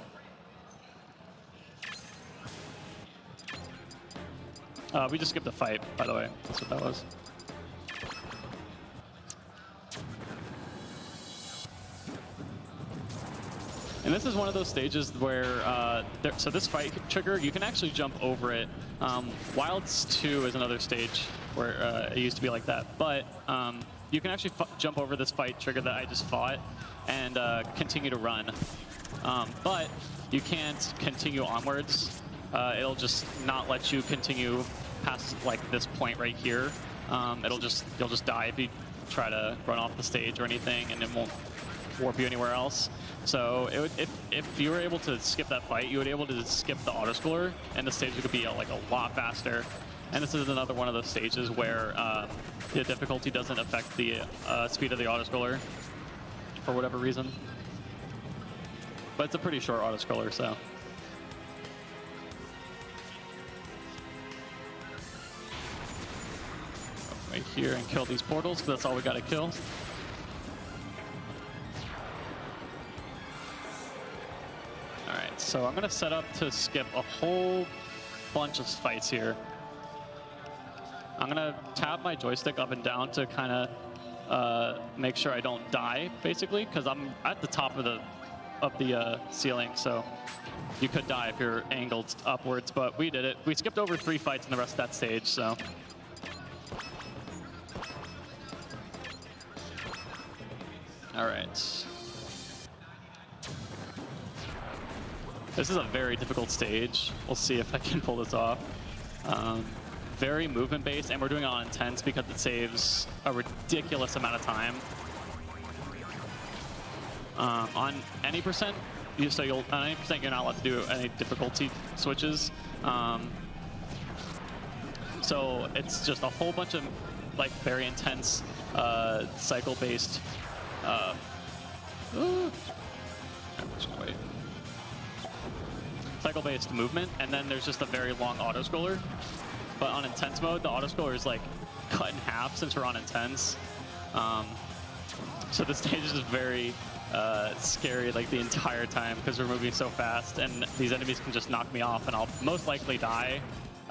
We just skipped a fight, by the way. That's what that was. And this is one of those stages where, so this fight trigger, you can actually jump over it. Wilds 2 is another stage where it used to be like that, but you can actually jump over this fight trigger that I just fought and continue to run. But you can't continue onwards. It'll just not let you continue past like this point right here. You'll just die if you try to run off the stage or anything, and it won't warp you anywhere else. So if you were able to skip that fight, you would be able to skip the autoscroller, and the stage would be like a lot faster. And this is another one of those stages where the difficulty doesn't affect the speed of the autoscroller for whatever reason. But it's a pretty short autoscroller, so. Right here and kill these portals, because that's all we got to kill. Alright, so I'm going to set up to skip a whole bunch of fights here. I'm going to tap my joystick up and down to kind of make sure I don't die, basically, because I'm at the top of the ceiling, so you could die if you're angled upwards, but we did it. We skipped over 3 fights in the rest of that stage, so. All right. This is a very difficult stage. We'll see if I can pull this off. Very movement-based, and we're doing it on intense because it saves a ridiculous amount of time. On any percent, on any percent, you're not allowed to do any difficulty switches. So it's just a whole bunch of like very intense cycle-based. Cycle-based movement, and then there's just a very long autoscroller. But on intense mode, the autoscroller is like cut in half since we're on intense. So the stage is very scary like the entire time because we're moving so fast, and these enemies can just knock me off, and I'll most likely die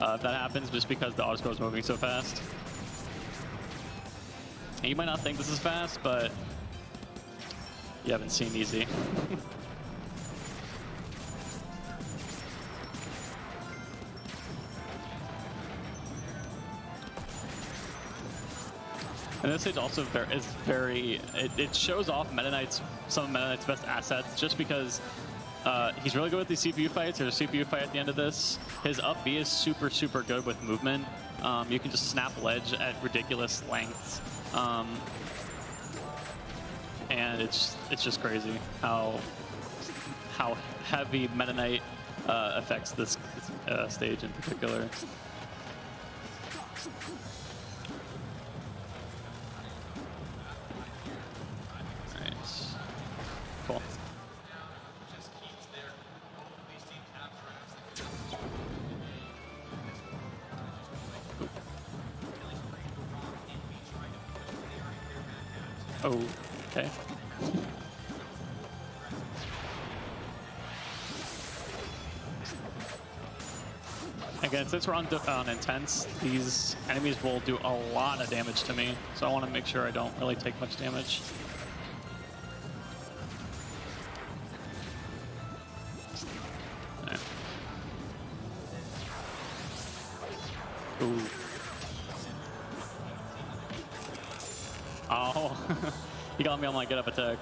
if that happens, just because the autoscroller is moving so fast. And you might not think this is fast, but you haven't seen easy. And this stage also it shows off some of Meta Knight's best assets, just because He's really good with these CPU fights. There's a CPU fight at the end of this. His up B is super, super good with movement. You can just snap ledge at ridiculous lengths. And it's just crazy how heavy Meta Knight affects this stage in particular. Nice. Cool. Oh, okay. Again, since we're on intense, these enemies will do a lot of damage to me, so I want to make sure I don't really take much damage. Right. Ooh. Oh, he got me on my get up attack.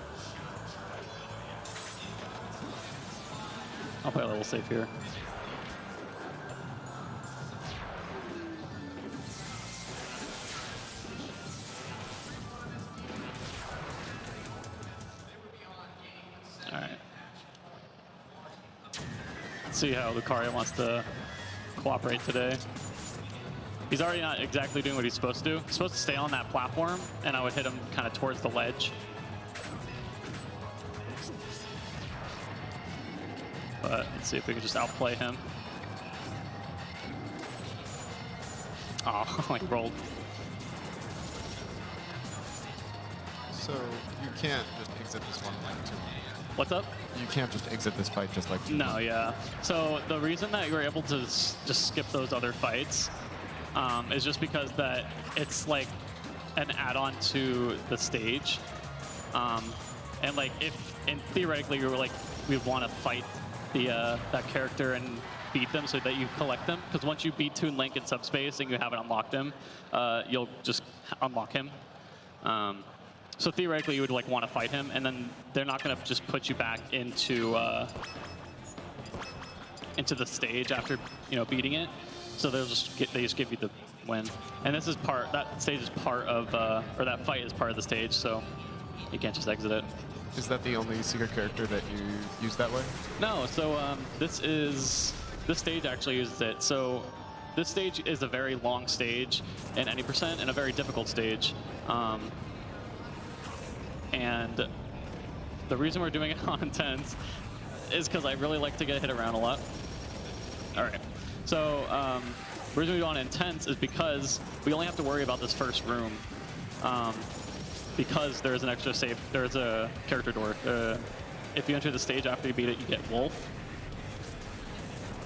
I'll play a little safe here. All right. Let's see how Lucario wants to cooperate today. He's already not exactly doing what he's supposed to do. He's supposed to stay on that platform, and I would hit him kind of towards the ledge. But let's see if we can just outplay him. Oh, he rolled. So you can't just exit this one like 2. What's up? You can't just exit this fight just like 2. No, yeah. So the reason that you were able to just skip those other fights is just because that it's like an add-on to the stage. And like and theoretically you were like, we'd want to fight that character and beat them so that you collect them. Because once you beat Toon Link in subspace and you haven't unlocked him, you'll just unlock him. So theoretically you would like want to fight him, and then they're not going to just put you back into the stage after beating it. So they just give you the win. And this is that stage is part of, or that fight is part of the stage, so you can't just exit it. Is that the only secret character that you use that way? No, so this stage actually uses it. So this stage is a very long stage in any percent and a very difficult stage. And the reason we're doing it on intense is because I really like to get hit around a lot. All right. So the reason we do it on intense is because we only have to worry about this first room. Because there's an extra save, there's a character door. If you enter the stage after you beat it, you get Wolf.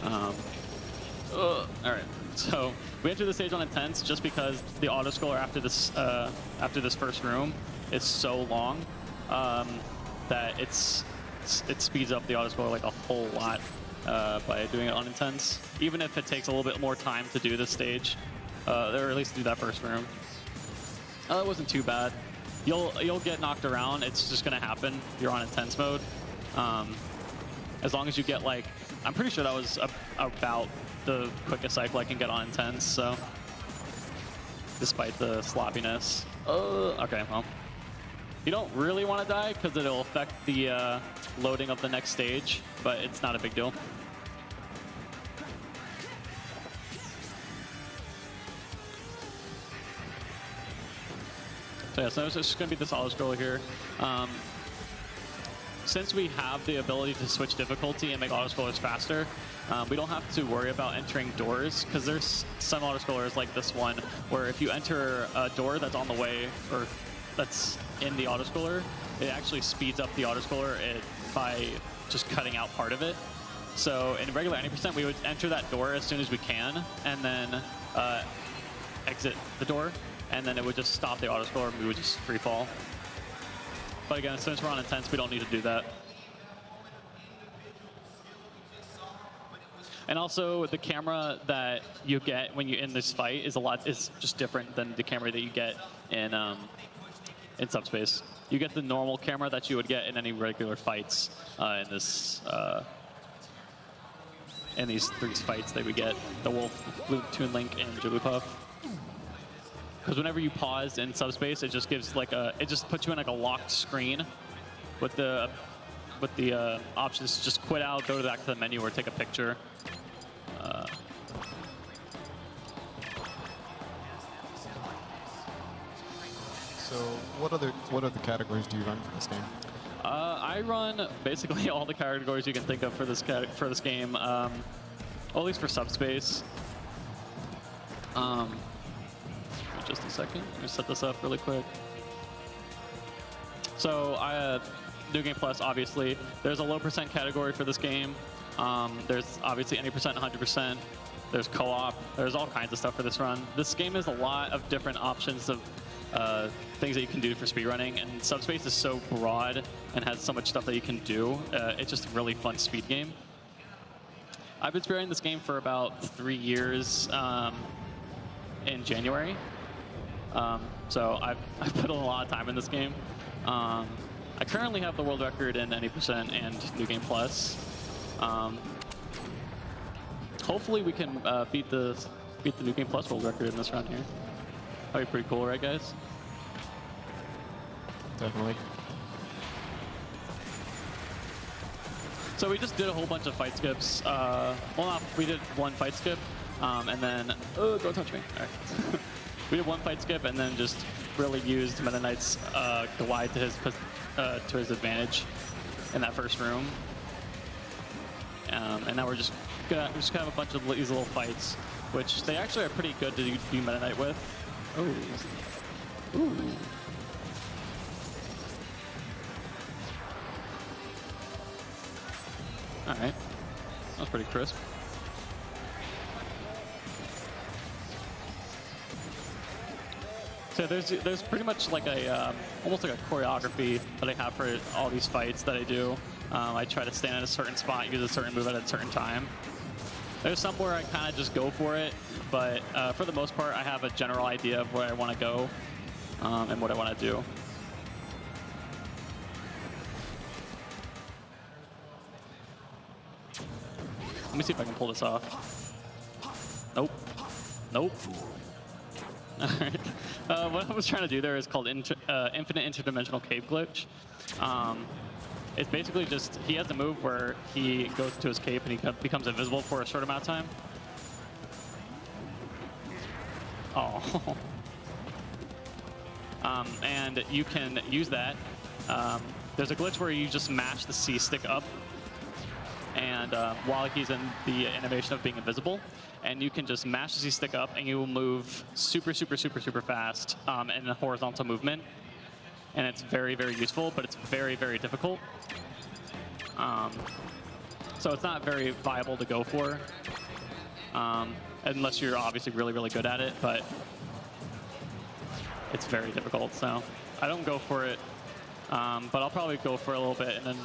All right. So we enter the stage on intense just because the autoscroller after this first room is so long that it speeds up the autoscroller like a whole lot by doing it on intense. Even if it takes a little bit more time to do this stage, or at least do that first room. It wasn't too bad. You'll get knocked around. It's just gonna happen. You're on intense mode. As long as you get like, I'm pretty sure that was about the quickest cycle I can get on intense. So, despite the sloppiness. Okay, well, you don't really want to die because it'll affect the loading of the next stage, but it's not a big deal. So yeah, so it's just going to be this auto-scroller here. Since we have the ability to switch difficulty and make auto-scrollers faster, we don't have to worry about entering doors, because there's some auto-scrollers like this one, where if you enter a door that's on the way, or that's in the auto-scroller, it actually speeds up the auto-scroller by just cutting out part of it. So in regular 90%, we would enter that door as soon as we can, and then exit the door. And then it would just stop the autoscroller and we would just free fall. But again, since we're on intense, we don't need to do that. And also, the camera that you get when you're in this fight is just different than the camera that you get in in subspace. You get the normal camera that you would get in any regular fights in these 3 fights that we get, the Wolf, Blue Toon Link, and Jigglypuff. Because whenever you pause in subspace, it just gives like it just puts you in like a locked screen with the options to just quit out, go back to the menu, or take a picture. So what other categories do you run for this game? I run basically all the categories you can think of for this game, at least for subspace. Just a second. Let me set this up really quick. So New Game Plus, obviously, there's a low percent category for this game. There's obviously any percent, 100%. There's co-op. There's all kinds of stuff for this run. This game has a lot of different options of things that you can do for speedrunning, and Subspace is so broad and has so much stuff that you can do. It's just a really fun speed game. I've been speedrunning this game for about 3 years in January. So I've put a lot of time in this game. I currently have the world record in any percent and New Game Plus. Hopefully we can beat the New Game Plus world record in this run here. That'd be pretty cool, right, guys? Definitely. So we just did a whole bunch of fight skips. We did one fight skip, and then don't touch me. All right. We did one fight skip, and then just really used Meta Knight's glide to his advantage in that first room. And now we're just gonna have a bunch of these little fights, which they actually are pretty good to do Meta Knight with. Oh. Ooh. All right. That was pretty crisp. So there's pretty much like almost like a choreography that I have for all these fights that I do. I try to stand at a certain spot, use a certain move at a certain time. There's some where I kind of just go for it, but for the most part, I have a general idea of where I want to go and what I want to do. Let me see if I can pull this off. Nope. Nope. All right. What I was trying to do there is called Infinite Interdimensional Cave Glitch. It's basically just, he has a move where he goes to his cape and he becomes invisible for a short amount of time. Oh. And you can use that. There's a glitch where you just mash the C stick up, and while he's in the animation of being invisible, and you can just mash the C stick up and you will move super, super, super, super fast in a horizontal movement. And it's very, very useful, but it's very, very difficult. So it's not very viable to go for, unless you're obviously really, really good at it, but it's very difficult, so I don't go for it. But I'll probably go for a little bit, and then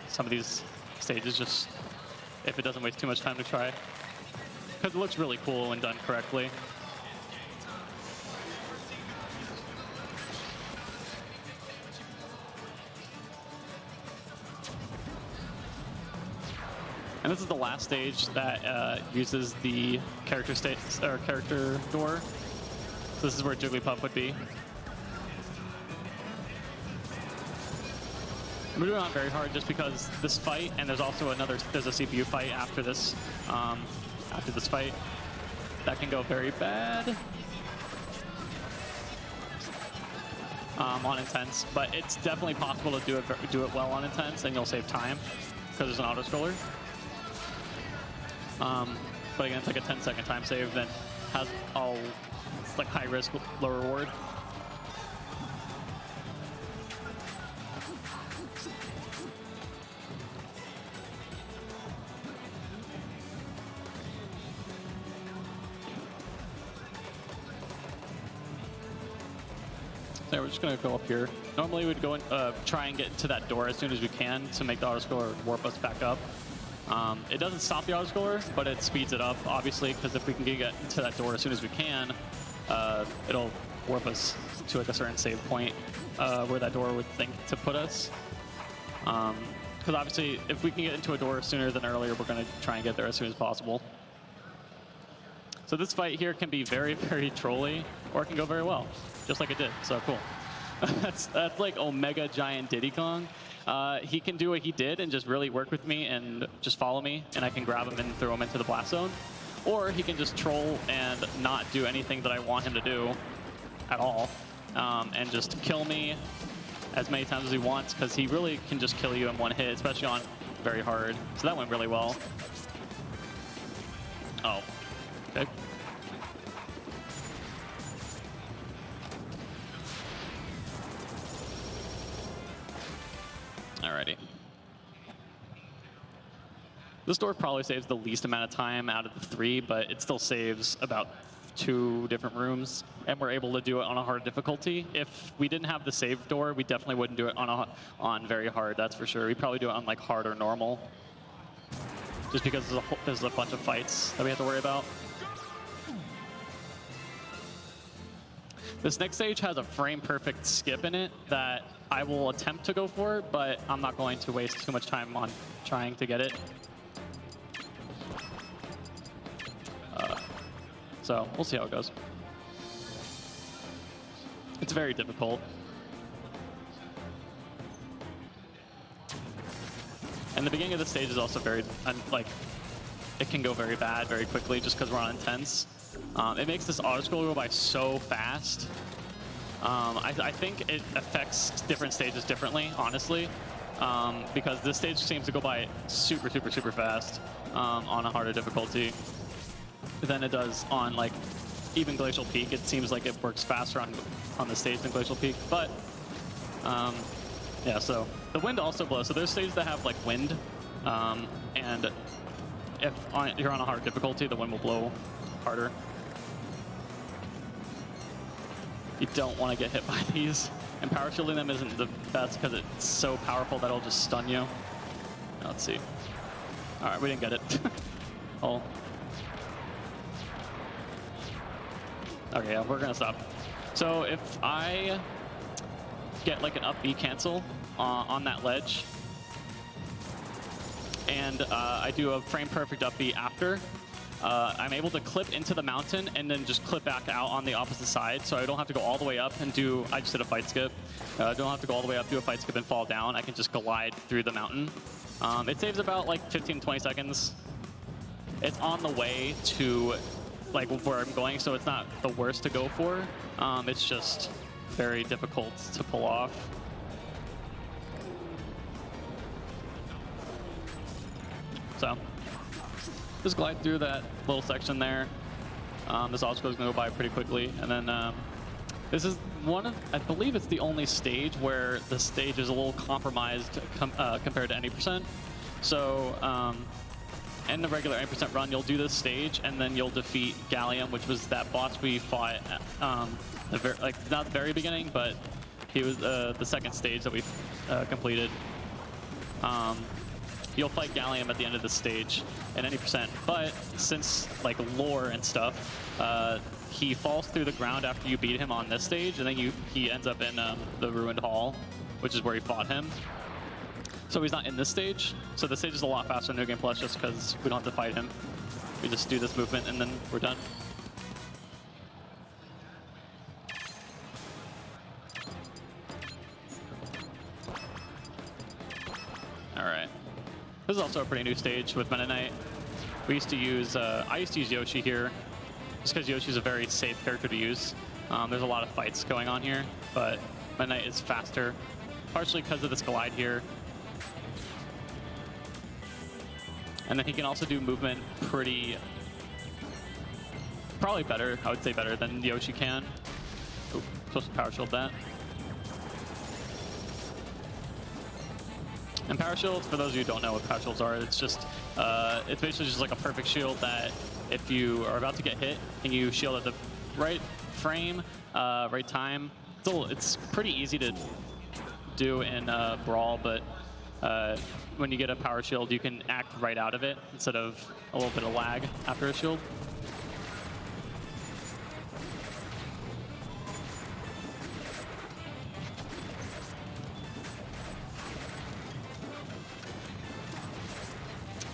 some of these stages, just if it doesn't waste too much time to try. Because it looks really cool when done correctly. And this is the last stage that uses the character door. So this is where Jigglypuff would be. I'm doing it not very hard just because this fight, and there's also there's a CPU fight after this fight that can go very bad on intense, but it's definitely possible to do it well on intense, and you'll save time because there's an auto scroller. But again, it's like a 10-second time save that has it's like high risk, low reward. So we're just gonna go up here. Normally we'd go and try and get to that door as soon as we can to make the auto scroller warp us back up. It doesn't stop the auto scroller, but it speeds it up, obviously, because if we can get to that door as soon as we can, it'll warp us to like a certain save point where that door would think to put us. Because obviously, if we can get into a door sooner than earlier, we're going to try and get there as soon as possible. So this fight here can be very, very trolly, or it can go very well, just like it did. So cool. that's like Omega Giant Diddy Kong. He can do what he did and just really work with me and just follow me, and I can grab him and throw him into the blast zone. Or he can just troll and not do anything that I want him to do at all, and just kill me as many times as he wants, because he really can just kill you in one hit, especially on very hard. So that went really well. Oh, okay. Alrighty. This door probably saves the least amount of time out of the 3, but it still saves about 2 different rooms, and we're able to do it on a hard difficulty. If we didn't have the save door, we definitely wouldn't do it on very hard, that's for sure. We'd probably do it on like hard or normal, just because there's a bunch of fights that we have to worry about. This next stage has a frame-perfect skip in it that I will attempt to go for, but I'm not going to waste too much time on trying to get it. So we'll see how it goes. It's very difficult. And the beginning of the stage is also very, like, it can go very bad very quickly just because we're on intense. It makes this auto-scroll go by so fast. I think it affects different stages differently, honestly, because this stage seems to go by super, super, super fast on a harder difficulty than it does on like even Glacial Peak. It seems like it works faster on the stage than Glacial Peak, but yeah. So the wind also blows. So there's stages that have like wind, and if you're on a hard difficulty, the wind will blow harder. You don't want to get hit by these, and power shielding them isn't the best because it's so powerful that it'll just stun you. Now, let's see. All right, we didn't get it. Oh. Okay, yeah, we're gonna stop. So if I get like an up B cancel on that ledge, and I do a frame perfect up B after, I'm able to clip into the mountain and then just clip back out on the opposite side, so I don't have to go all the way up and do, I just did a fight skip. I don't have to go all the way up, do a fight skip and fall down. I can just glide through the mountain. It saves about like 15, 20 seconds. It's on the way to like where I'm going, so it's not the worst to go for. It's just very difficult to pull off. So just glide through that little section there. This obstacle is going to go by pretty quickly, and then this is one of, I believe it's the only stage where the stage is a little compromised compared to any %. So in the regular 8% run, you'll do this stage, and then you'll defeat Gallium, which was that boss we fought at, like not the very beginning, but he was the second stage that we completed. You'll fight Gallium at the end of the stage at any %, but since like lore and stuff, he falls through the ground after you beat him on this stage, and then he ends up in the Ruined Hall, which is where you fought him. So he's not in this stage. So the stage is a lot faster in New Game Plus just because we don't have to fight him. We just do this movement and then we're done. All right. This is also a pretty new stage with Meta Knight. We used to use, I used to use Yoshi here just because Yoshi's a very safe character to use. There's a lot of fights going on here, but Meta Knight is faster, partially because of this glide here. And then he can also do movement probably better, I would say better than Yoshi can. Ooh, supposed to power shield that. And power shields, for those of you who don't know what power shields are, it's just, it's basically just like a perfect shield that if you are about to get hit and you shield at the right frame, right time, it's pretty easy to do in Brawl, but when you get a power shield, you can act right out of it instead of a little bit of lag after a shield.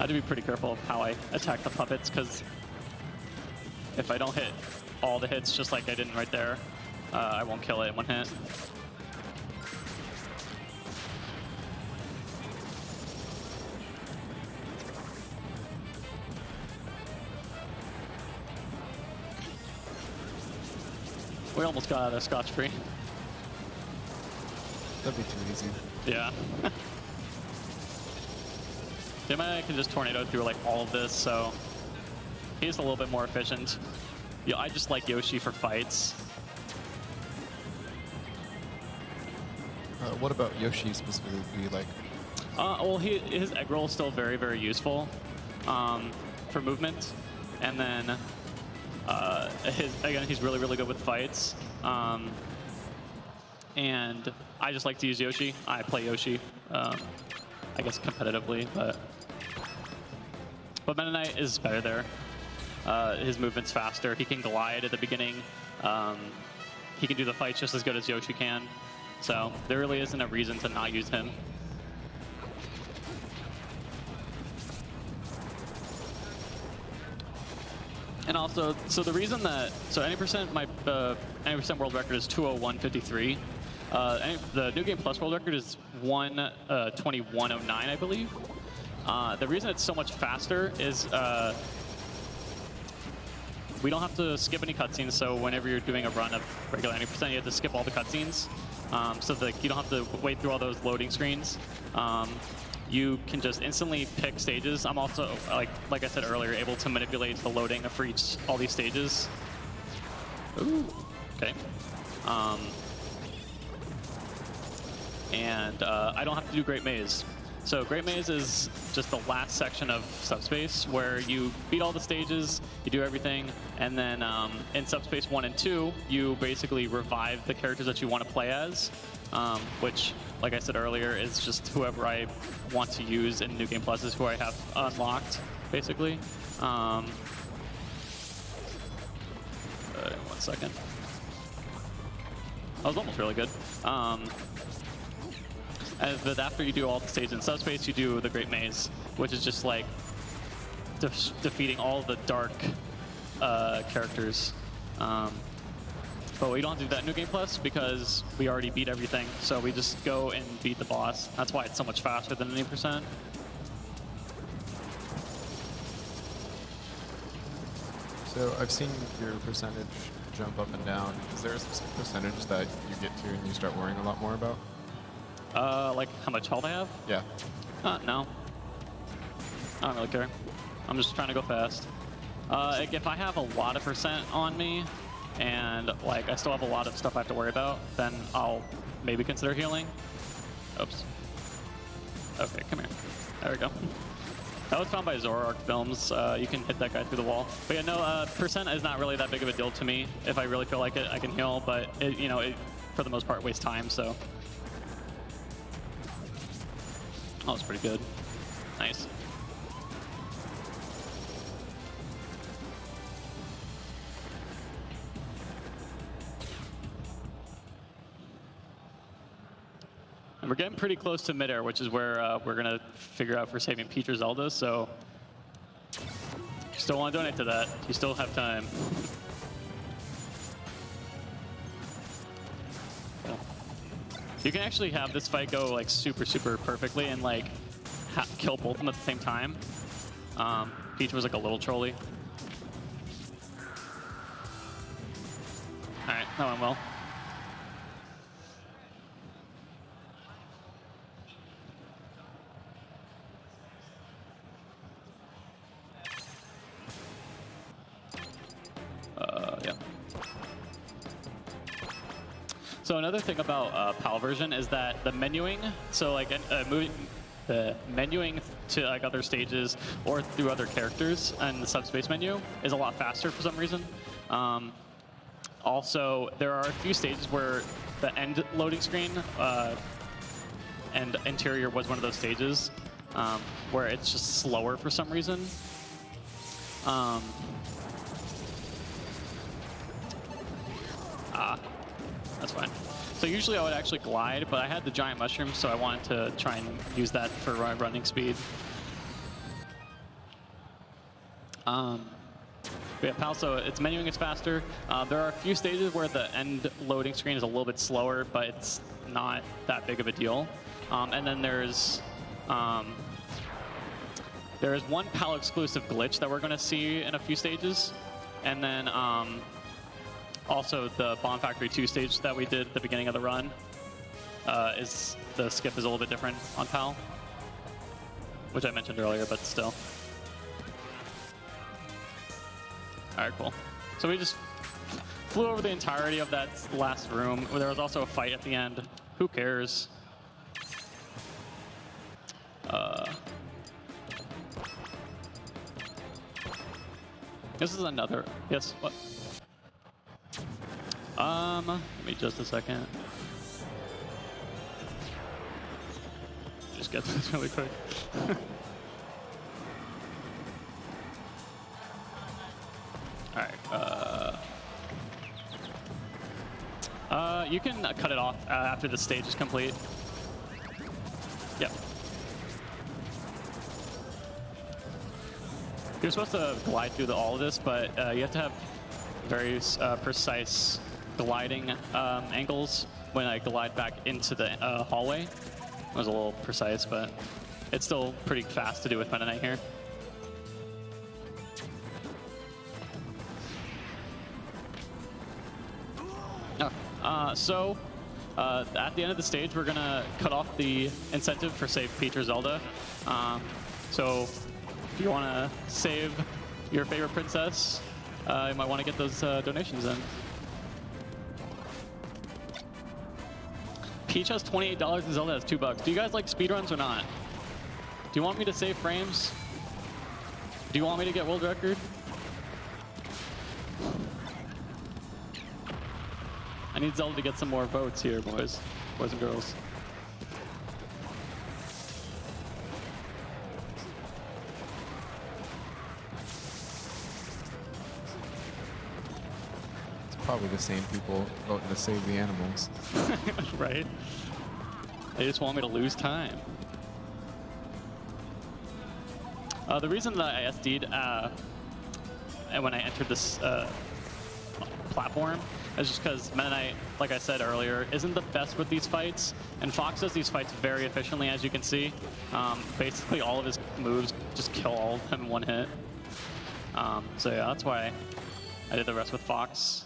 I have to be pretty careful of how I attack the puppets, because if I don't hit all the hits just like I did right there, I won't kill it in one hit. We almost got out of scotch-free. That'd be too easy. Yeah. I can just tornado through like all of this, so he's a little bit more efficient. Yeah, I just like Yoshi for fights. What about Yoshi specifically? Like, Well, his egg roll is still very, very useful for movement, and then again, he's really, really good with fights. And I just like to use Yoshi. I play Yoshi, I guess competitively, but Meta Knight is better there. His movement's faster. He can glide at the beginning. He can do the fights just as good as Yoshi can. So there really isn't a reason to not use him. And also, so the reason that, so any percent world record is 201.53. The New Game Plus world record is 1:21.09, I believe. The reason it's so much faster is we don't have to skip any cutscenes. So whenever you're doing a run of regular 90%, you have to skip all the cutscenes. So that you don't have to wait through all those loading screens. You can just instantly pick stages. I'm also, like I said earlier, able to manipulate the loading for all these stages. Ooh, okay. And I don't have to do Great Maze. So Great Maze is just the last section of Subspace where you beat all the stages, you do everything, and then in Subspace 1 and 2, you basically revive the characters that you want to play as, which, like I said earlier, is just whoever I want to use in New Game Plus is who I have unlocked, basically. 1 second. That was almost really good. But after you do all the stages in Subspace, you do the Great Maze, which is just like defeating all the dark characters. But we don't have to do that in New Game Plus because we already beat everything. So we just go and beat the boss. That's why it's so much faster than any percent. so I've seen your percentage jump up and down. Is there a specific percentage that you get to and you start worrying a lot more about? Like how much health I have? Yeah. No. I don't really care. I'm just trying to go fast. Like if I have a lot of percent on me, and like I still have a lot of stuff I have to worry about, then I'll maybe consider healing. Oops. Okay, come here. There we go. That was found by Zoroark Films. You can hit that guy through the wall. But yeah, no, percent is not really that big of a deal to me. If I really feel like it, I can heal, but it, it for the most part wastes time, so. Oh, that's pretty good. Nice. And we're getting pretty close to midair, which is where we're going to figure out if we're saving Peach or Zelda, so if you still want to donate to that, you still have time. Yeah. You can actually have this fight go like super, super perfectly and like kill both of them at the same time. Peach was like a little trolley. All right, that went well. Yeah. So another thing about PAL version is that the menuing, so like the menuing to like other stages or through other characters and the subspace menu is a lot faster for some reason. Also, there are a few stages where the end loading screen and interior was one of those stages where it's just slower for some reason. That's fine. So usually I would actually glide, but I had the giant mushroom, so I wanted to try and use that for running speed. But yeah, PAL, so its menuing is faster. There are a few stages where the end loading screen is a little bit slower, but it's not that big of a deal. And then there is one PAL exclusive glitch that we're going to see in a few stages. And then also the Bomb Factory 2 stage that we did at the beginning of the run is the skip is a little bit different on PAL, which I mentioned earlier, but still. All right, cool. So we just flew over the entirety of that last room. There was also a fight at the end. Who cares? This is another. Yes. What? Let me just a second. Just get this really quick. All right. You can cut it off after the stage is complete. Yep. You're supposed to glide through all of this, but you have to have very precise gliding angles when I glide back into the hallway. It was a little precise, but it's still pretty fast to do with Meta Knight here. So at the end of the stage, we're gonna cut off the incentive for Save Peach or Zelda. So if you want to save your favorite princess, you might want to get those donations in. Peach has $28 and Zelda has $2. Do you guys like speedruns or not? Do you want me to save frames? Do you want me to get world record? I need Zelda to get some more votes here, boys and girls. It's probably the same people voting to save the animals. Right? They just want me to lose time. The reason that I SD'd when I entered this platform is just because Meta Knight, like I said earlier, isn't the best with these fights, and Fox does these fights very efficiently, as you can see. Basically, all of his moves just kill all of them in one hit. So yeah, that's why I did the rest with Fox.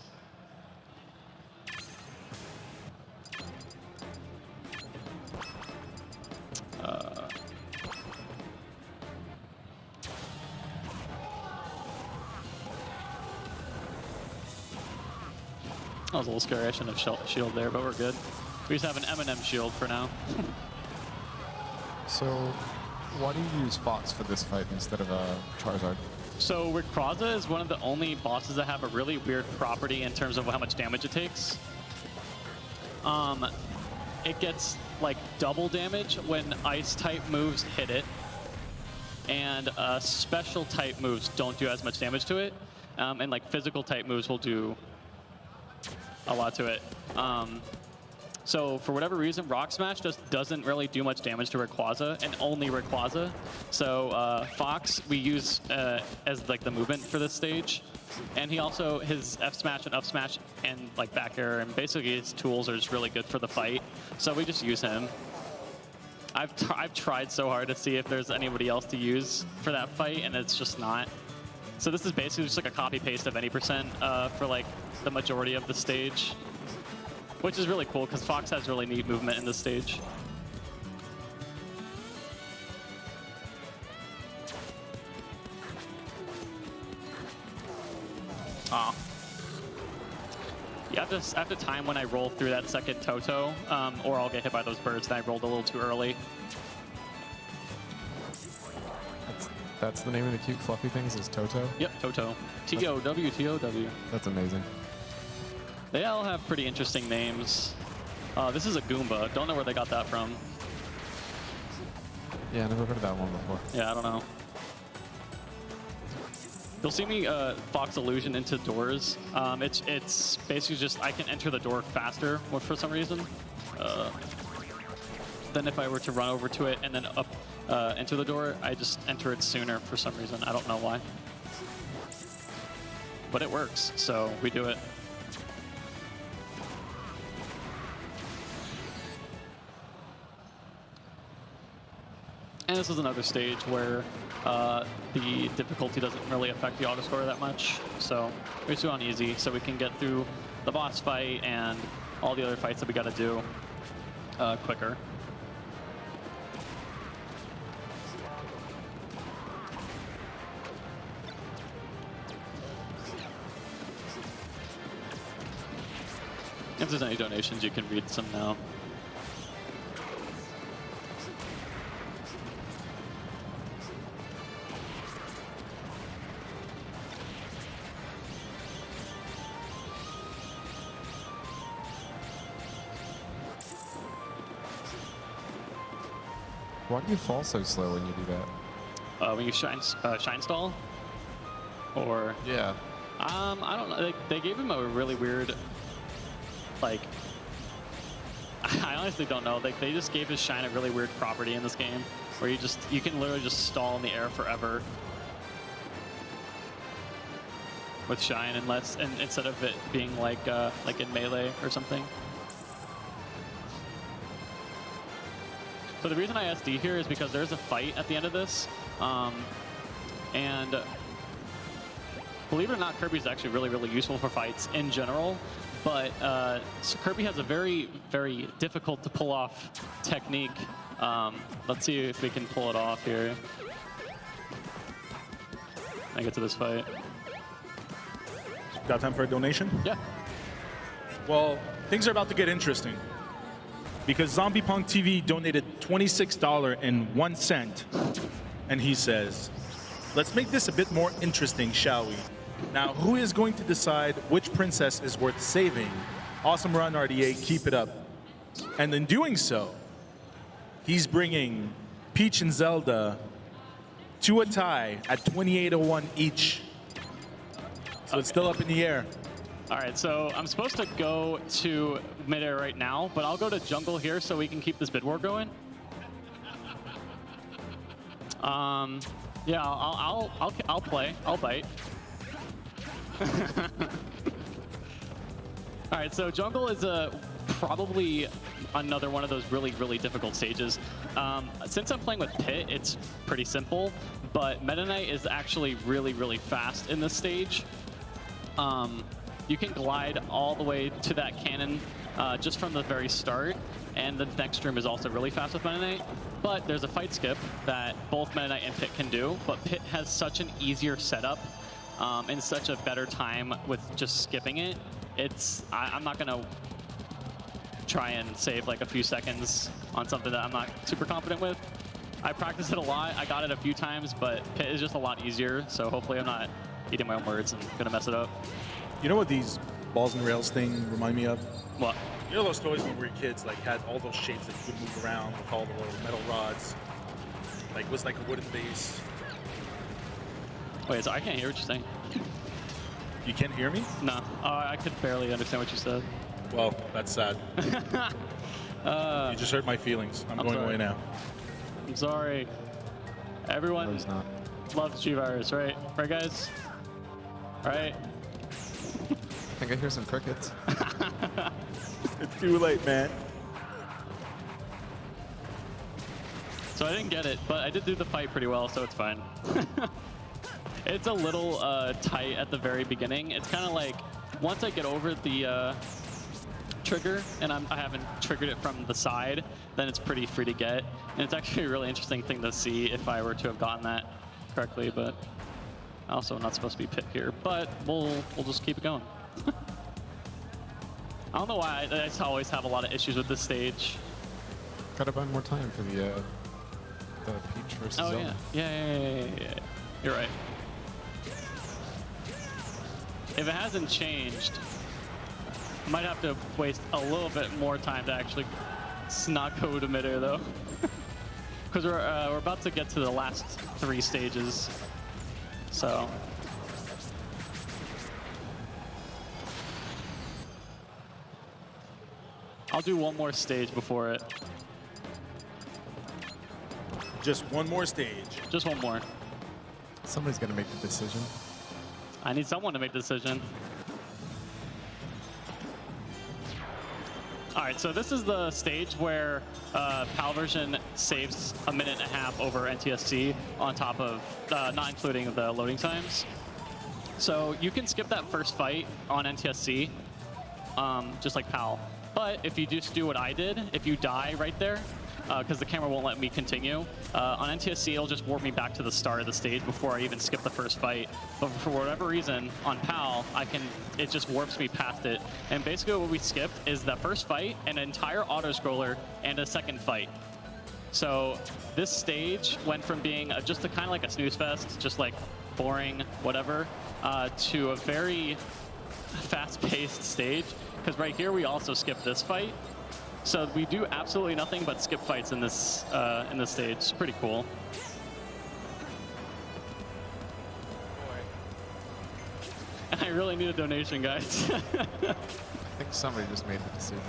That was a little scary. I shouldn't have shield there, but we're good. We just have an M&M shield for now. So, why do you use Fox for this fight instead of Charizard? So Rayquaza is one of the only bosses that have a really weird property in terms of how much damage it takes. It gets like double damage when ice type moves hit it, and special type moves don't do as much damage to it, and like physical type moves will do a lot to it. So for whatever reason, Rock Smash just doesn't really do much damage to Rayquaza, and only Rayquaza. So Fox we use as like the movement for this stage, and he also his F Smash and Up Smash and like back air and basically his tools are just really good for the fight. So we just use him. I've tried so hard to see if there's anybody else to use for that fight, and it's just not. So this is basically just like a copy paste of any percent for like the majority of the stage, which is really cool because Fox has really neat movement in this stage. Aw. You have to time when I roll through that second Toto, or I'll get hit by those birds, and I rolled a little too early. That's the name of the cute fluffy things, is Toto? Yep, Toto. T-O-W, T-O-W. That's amazing. They all have pretty interesting names. This is a Goomba. Don't know where they got that from. Yeah, I never heard of that one before. Yeah, I don't know. You'll see me Fox Illusion into doors. It's basically just I can enter the door faster for some reason than if I were to run over to it and then enter the door. I just enter it sooner for some reason. I don't know why. but it works, so we do it. And this is another stage where the difficulty doesn't really affect the auto score that much. So we just do on easy so we can get through the boss fight and all the other fights that we got to do quicker. If there's any donations, you can read some now. Why do you fall so slow when you do that? When you shine stall, or Yeah. I don't know. They gave him a really weird, like, I honestly don't know. Like, they just gave his shine a really weird property in this game, where you can literally just stall in the air forever with shine, instead of it being like in melee or something. So the reason I SD here is because there's a fight at the end of this, and believe it or not, Kirby's actually really, really useful for fights in general, but so Kirby has a very, very difficult to pull off technique. Let's see if we can pull it off here. I get to this fight. Got time for a donation? Yeah. Well, things are about to get interesting. Because Zombie Punk TV donated $26.01, and he says, let's make this a bit more interesting, shall we? Now, who is going to decide which princess is worth saving? Awesome run, RDA, keep it up. And in doing so, he's bringing Peach and Zelda to a tie at 28-01 each. So it's still up in the air. All right, so I'm supposed to go to mid-air right now, but I'll go to jungle here so we can keep this bid war going. Yeah, I'll play. I'll bite. All right, so jungle is probably another one of those really, really difficult stages. Since I'm playing with Pit, it's pretty simple, but Meta Knight is actually really, really fast in this stage. You can glide all the way to that cannon just from the very start, and the next room is also really fast with Meta Knight. But there's a fight skip that both Meta Knight and Pit can do, but Pit has such an easier setup and such a better time with just skipping it. I'm not gonna try and save like a few seconds on something that I'm not super confident with. I practiced it a lot, I got it a few times, but Pit is just a lot easier, so hopefully I'm not eating my own words and gonna mess it up. You know what these balls and rails thing remind me of? What? You know those toys when we were kids, like had all those shapes that you could move around with all the little metal rods? Like, it was like a wooden base. Wait, so I can't hear what you're saying. You can't hear me? No, I could barely understand what you said. Well, that's sad. You just hurt my feelings. I'm going sorry. away now. I'm sorry. Everyone No, he's not. loves G-Virus, right? Right, guys? Right? I think I hear some crickets. It's too late, man. So I didn't get it, but I did do the fight pretty well, so it's fine. It's a little tight at the very beginning. It's kind of like, once I get over the trigger, and I haven't triggered it from the side, then it's pretty free to get. And it's actually a really interesting thing to see if I were to have gotten that correctly, but also not supposed to be Pit here, but we'll just keep it going. I don't know why I just always have a lot of issues with this stage. Gotta buy more time for the Peach versus Oh Zelda. yeah. You're right. If it hasn't changed, I might have to waste a little bit more time to actually not go to mid-air though. Because we're about to get to the last 3 stages. So. I'll do one more stage before it. Just one more stage. Just one more. Somebody's gonna make the decision. I need someone to make the decision. All right, so this is the stage where PAL version saves 1.5 minutes over NTSC on top of, not including the loading times. So you can skip that first fight on NTSC, just like PAL. But if you just do what I did, if you die right there, because the camera won't let me continue, on NTSC it'll just warp me back to the start of the stage before I even skip the first fight. But for whatever reason, on PAL, it just warps me past it. And basically what we skipped is the first fight, an entire auto-scroller, and a second fight. So this stage went from being just kind of like a snooze fest, just like boring, whatever, to a very fast-paced stage. Because right here we also skip this fight. So we do absolutely nothing but skip fights in this stage. It's pretty cool. And I really need a donation, guys. I think somebody just made the decision.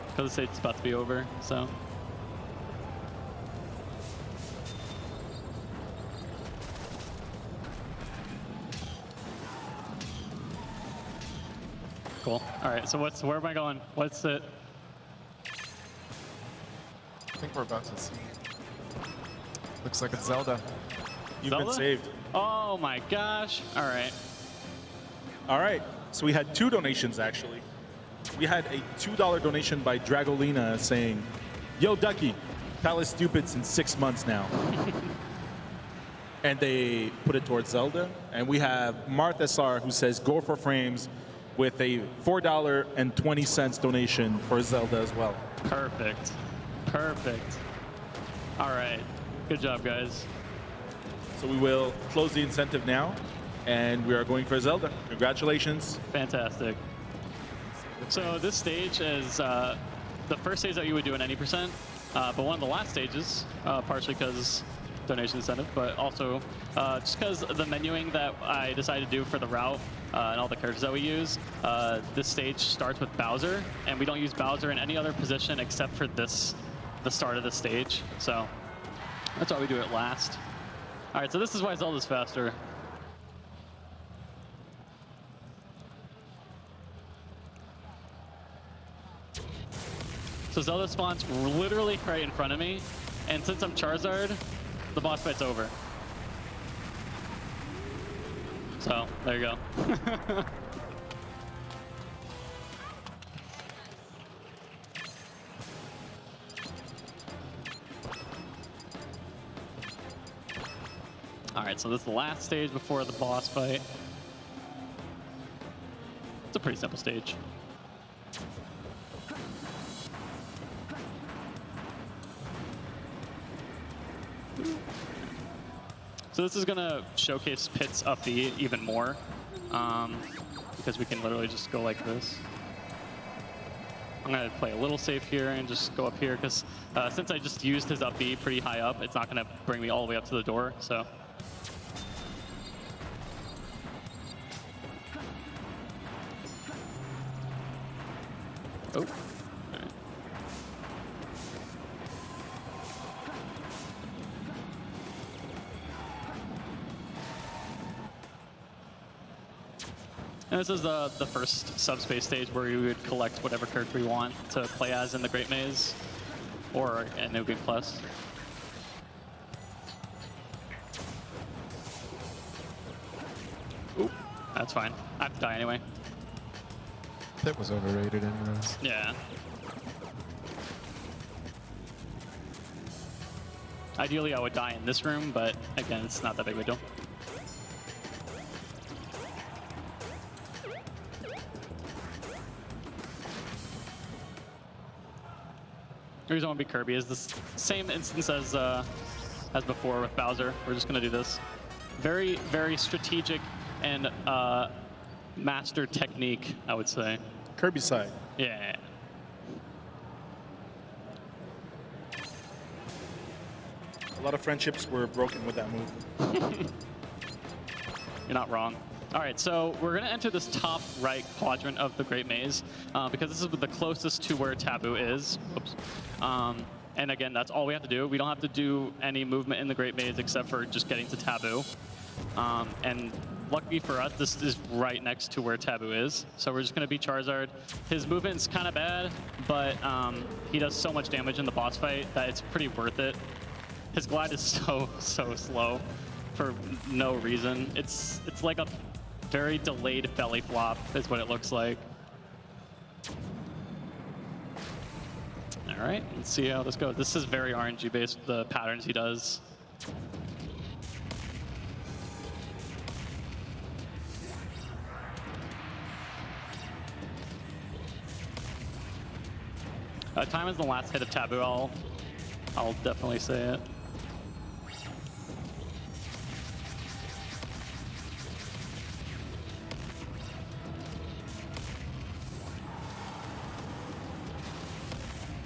Because the stage's about to be over, so. Cool. All right, so where am I going? What's it? I think we're about to see. Looks like it's Zelda. You've Zelda? been saved. Oh my gosh. All right. All right, so we had 2 donations actually. We had a $2 donation by Dragolina saying, "Yo, Ducky, PAL is stupid since 6 months now." And they put it towards Zelda. And we have Martha SR who says, "Go for frames," with a $4.20 donation for Zelda as well. Perfect. Perfect. All right. Good job, guys. So we will close the incentive now, and we are going for Zelda. Congratulations. Fantastic. So this stage is the first stage that you would do in any percent, but one of the last stages, partially because donation incentive, but also just because the menuing that I decided to do for the route and all the characters that we use, this stage starts with Bowser, and we don't use Bowser in any other position except for the start of the stage. So that's why we do it last. All right, so this is why Zelda's faster. So Zelda spawns literally right in front of me, and since I'm Charizard, the boss fight's over. So, there you go. Alright, so this is the last stage before the boss fight. It's a pretty simple stage. So this is going to showcase Pit's up B even more, because we can literally just go like this. I'm going to play a little safe here and just go up here, because since I just used his up B pretty high up, it's not going to bring me all the way up to the door. So. Oh. And this is the first subspace stage where you would collect whatever character you want to play as in the Great Maze or in New Game Plus. Oop, that's fine. I have to die anyway. That was overrated anyways. Yeah. Ideally, I would die in this room, but again, it's not that big of a deal. The reason I want to be Kirby is the same instance as before with Bowser. We're just going to do this. Very, very strategic and master technique, I would say. Kirby side. Yeah. A lot of friendships were broken with that move. You're not wrong. All right, so we're going to enter this top right quadrant of the Great Maze because this is the closest to where Taboo is. Oops. And again, that's all we have to do. We don't have to do any movement in the Great Maze except for just getting to Taboo. And lucky for us, this is right next to where Taboo is. So we're just going to be Charizard. His movement's kind of bad, but he does so much damage in the boss fight that it's pretty worth it. His glide is so slow for no reason. It's like a very delayed belly flop is what it looks like. All right, let's see how this goes. This is very RNG based, the patterns he does. Time is the last hit of Taboo. I'll definitely say it.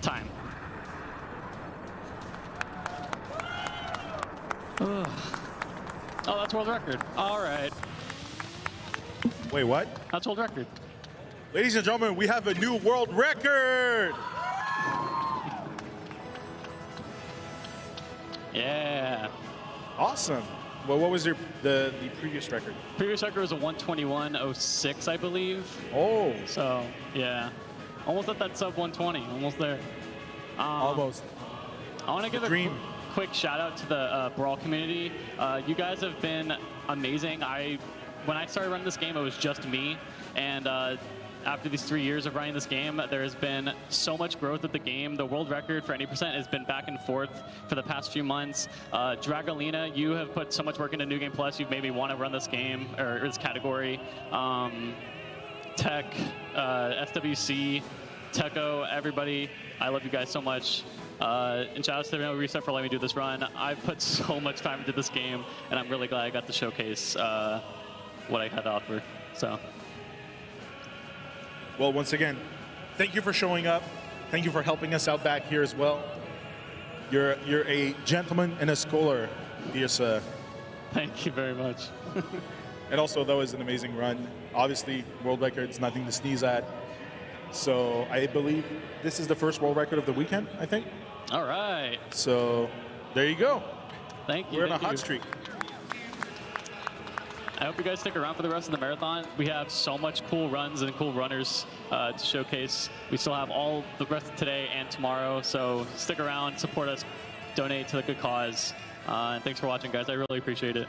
Time. Ugh. Oh, that's world record. All right. Wait, what? That's world record. Ladies and gentlemen, we have a new world record. Yeah. Awesome. Well, what was the previous record? Previous record was a 121.06, I believe. Oh, So, yeah. Almost at that sub 120. Almost there. almost. I want to give a dream. quick shout out to the Brawl community. You guys have been amazing. When I started running this game, it was just me. And after these 3 years of running this game, there has been so much growth of the game. The world record for any percent has been back and forth for the past few months. Dragolina, you have put so much work into New Game Plus. You've made me want to run this game, or this category. Tech, SWC, Techo, everybody, I love you guys so much. And shout out to NoReset for letting me do this run. I've put so much time into this game, and I'm really glad I got to showcase what I had to offer. So. Well, once again, thank you for showing up. Thank you for helping us out back here as well. You're a gentleman and a scholar, dear sir. Thank you very much. And also, that was an amazing run. Obviously, world record's nothing to sneeze at. So I believe this is the first world record of the weekend, I think. All right. So there you go. Thank you. We're on a thank hot you. streak. I hope you guys stick around for the rest of the marathon. We have so much cool runs and cool runners to showcase. We still have all the rest of today and tomorrow, so stick around, support us, donate to the good cause. And thanks for watching, guys. I really appreciate it.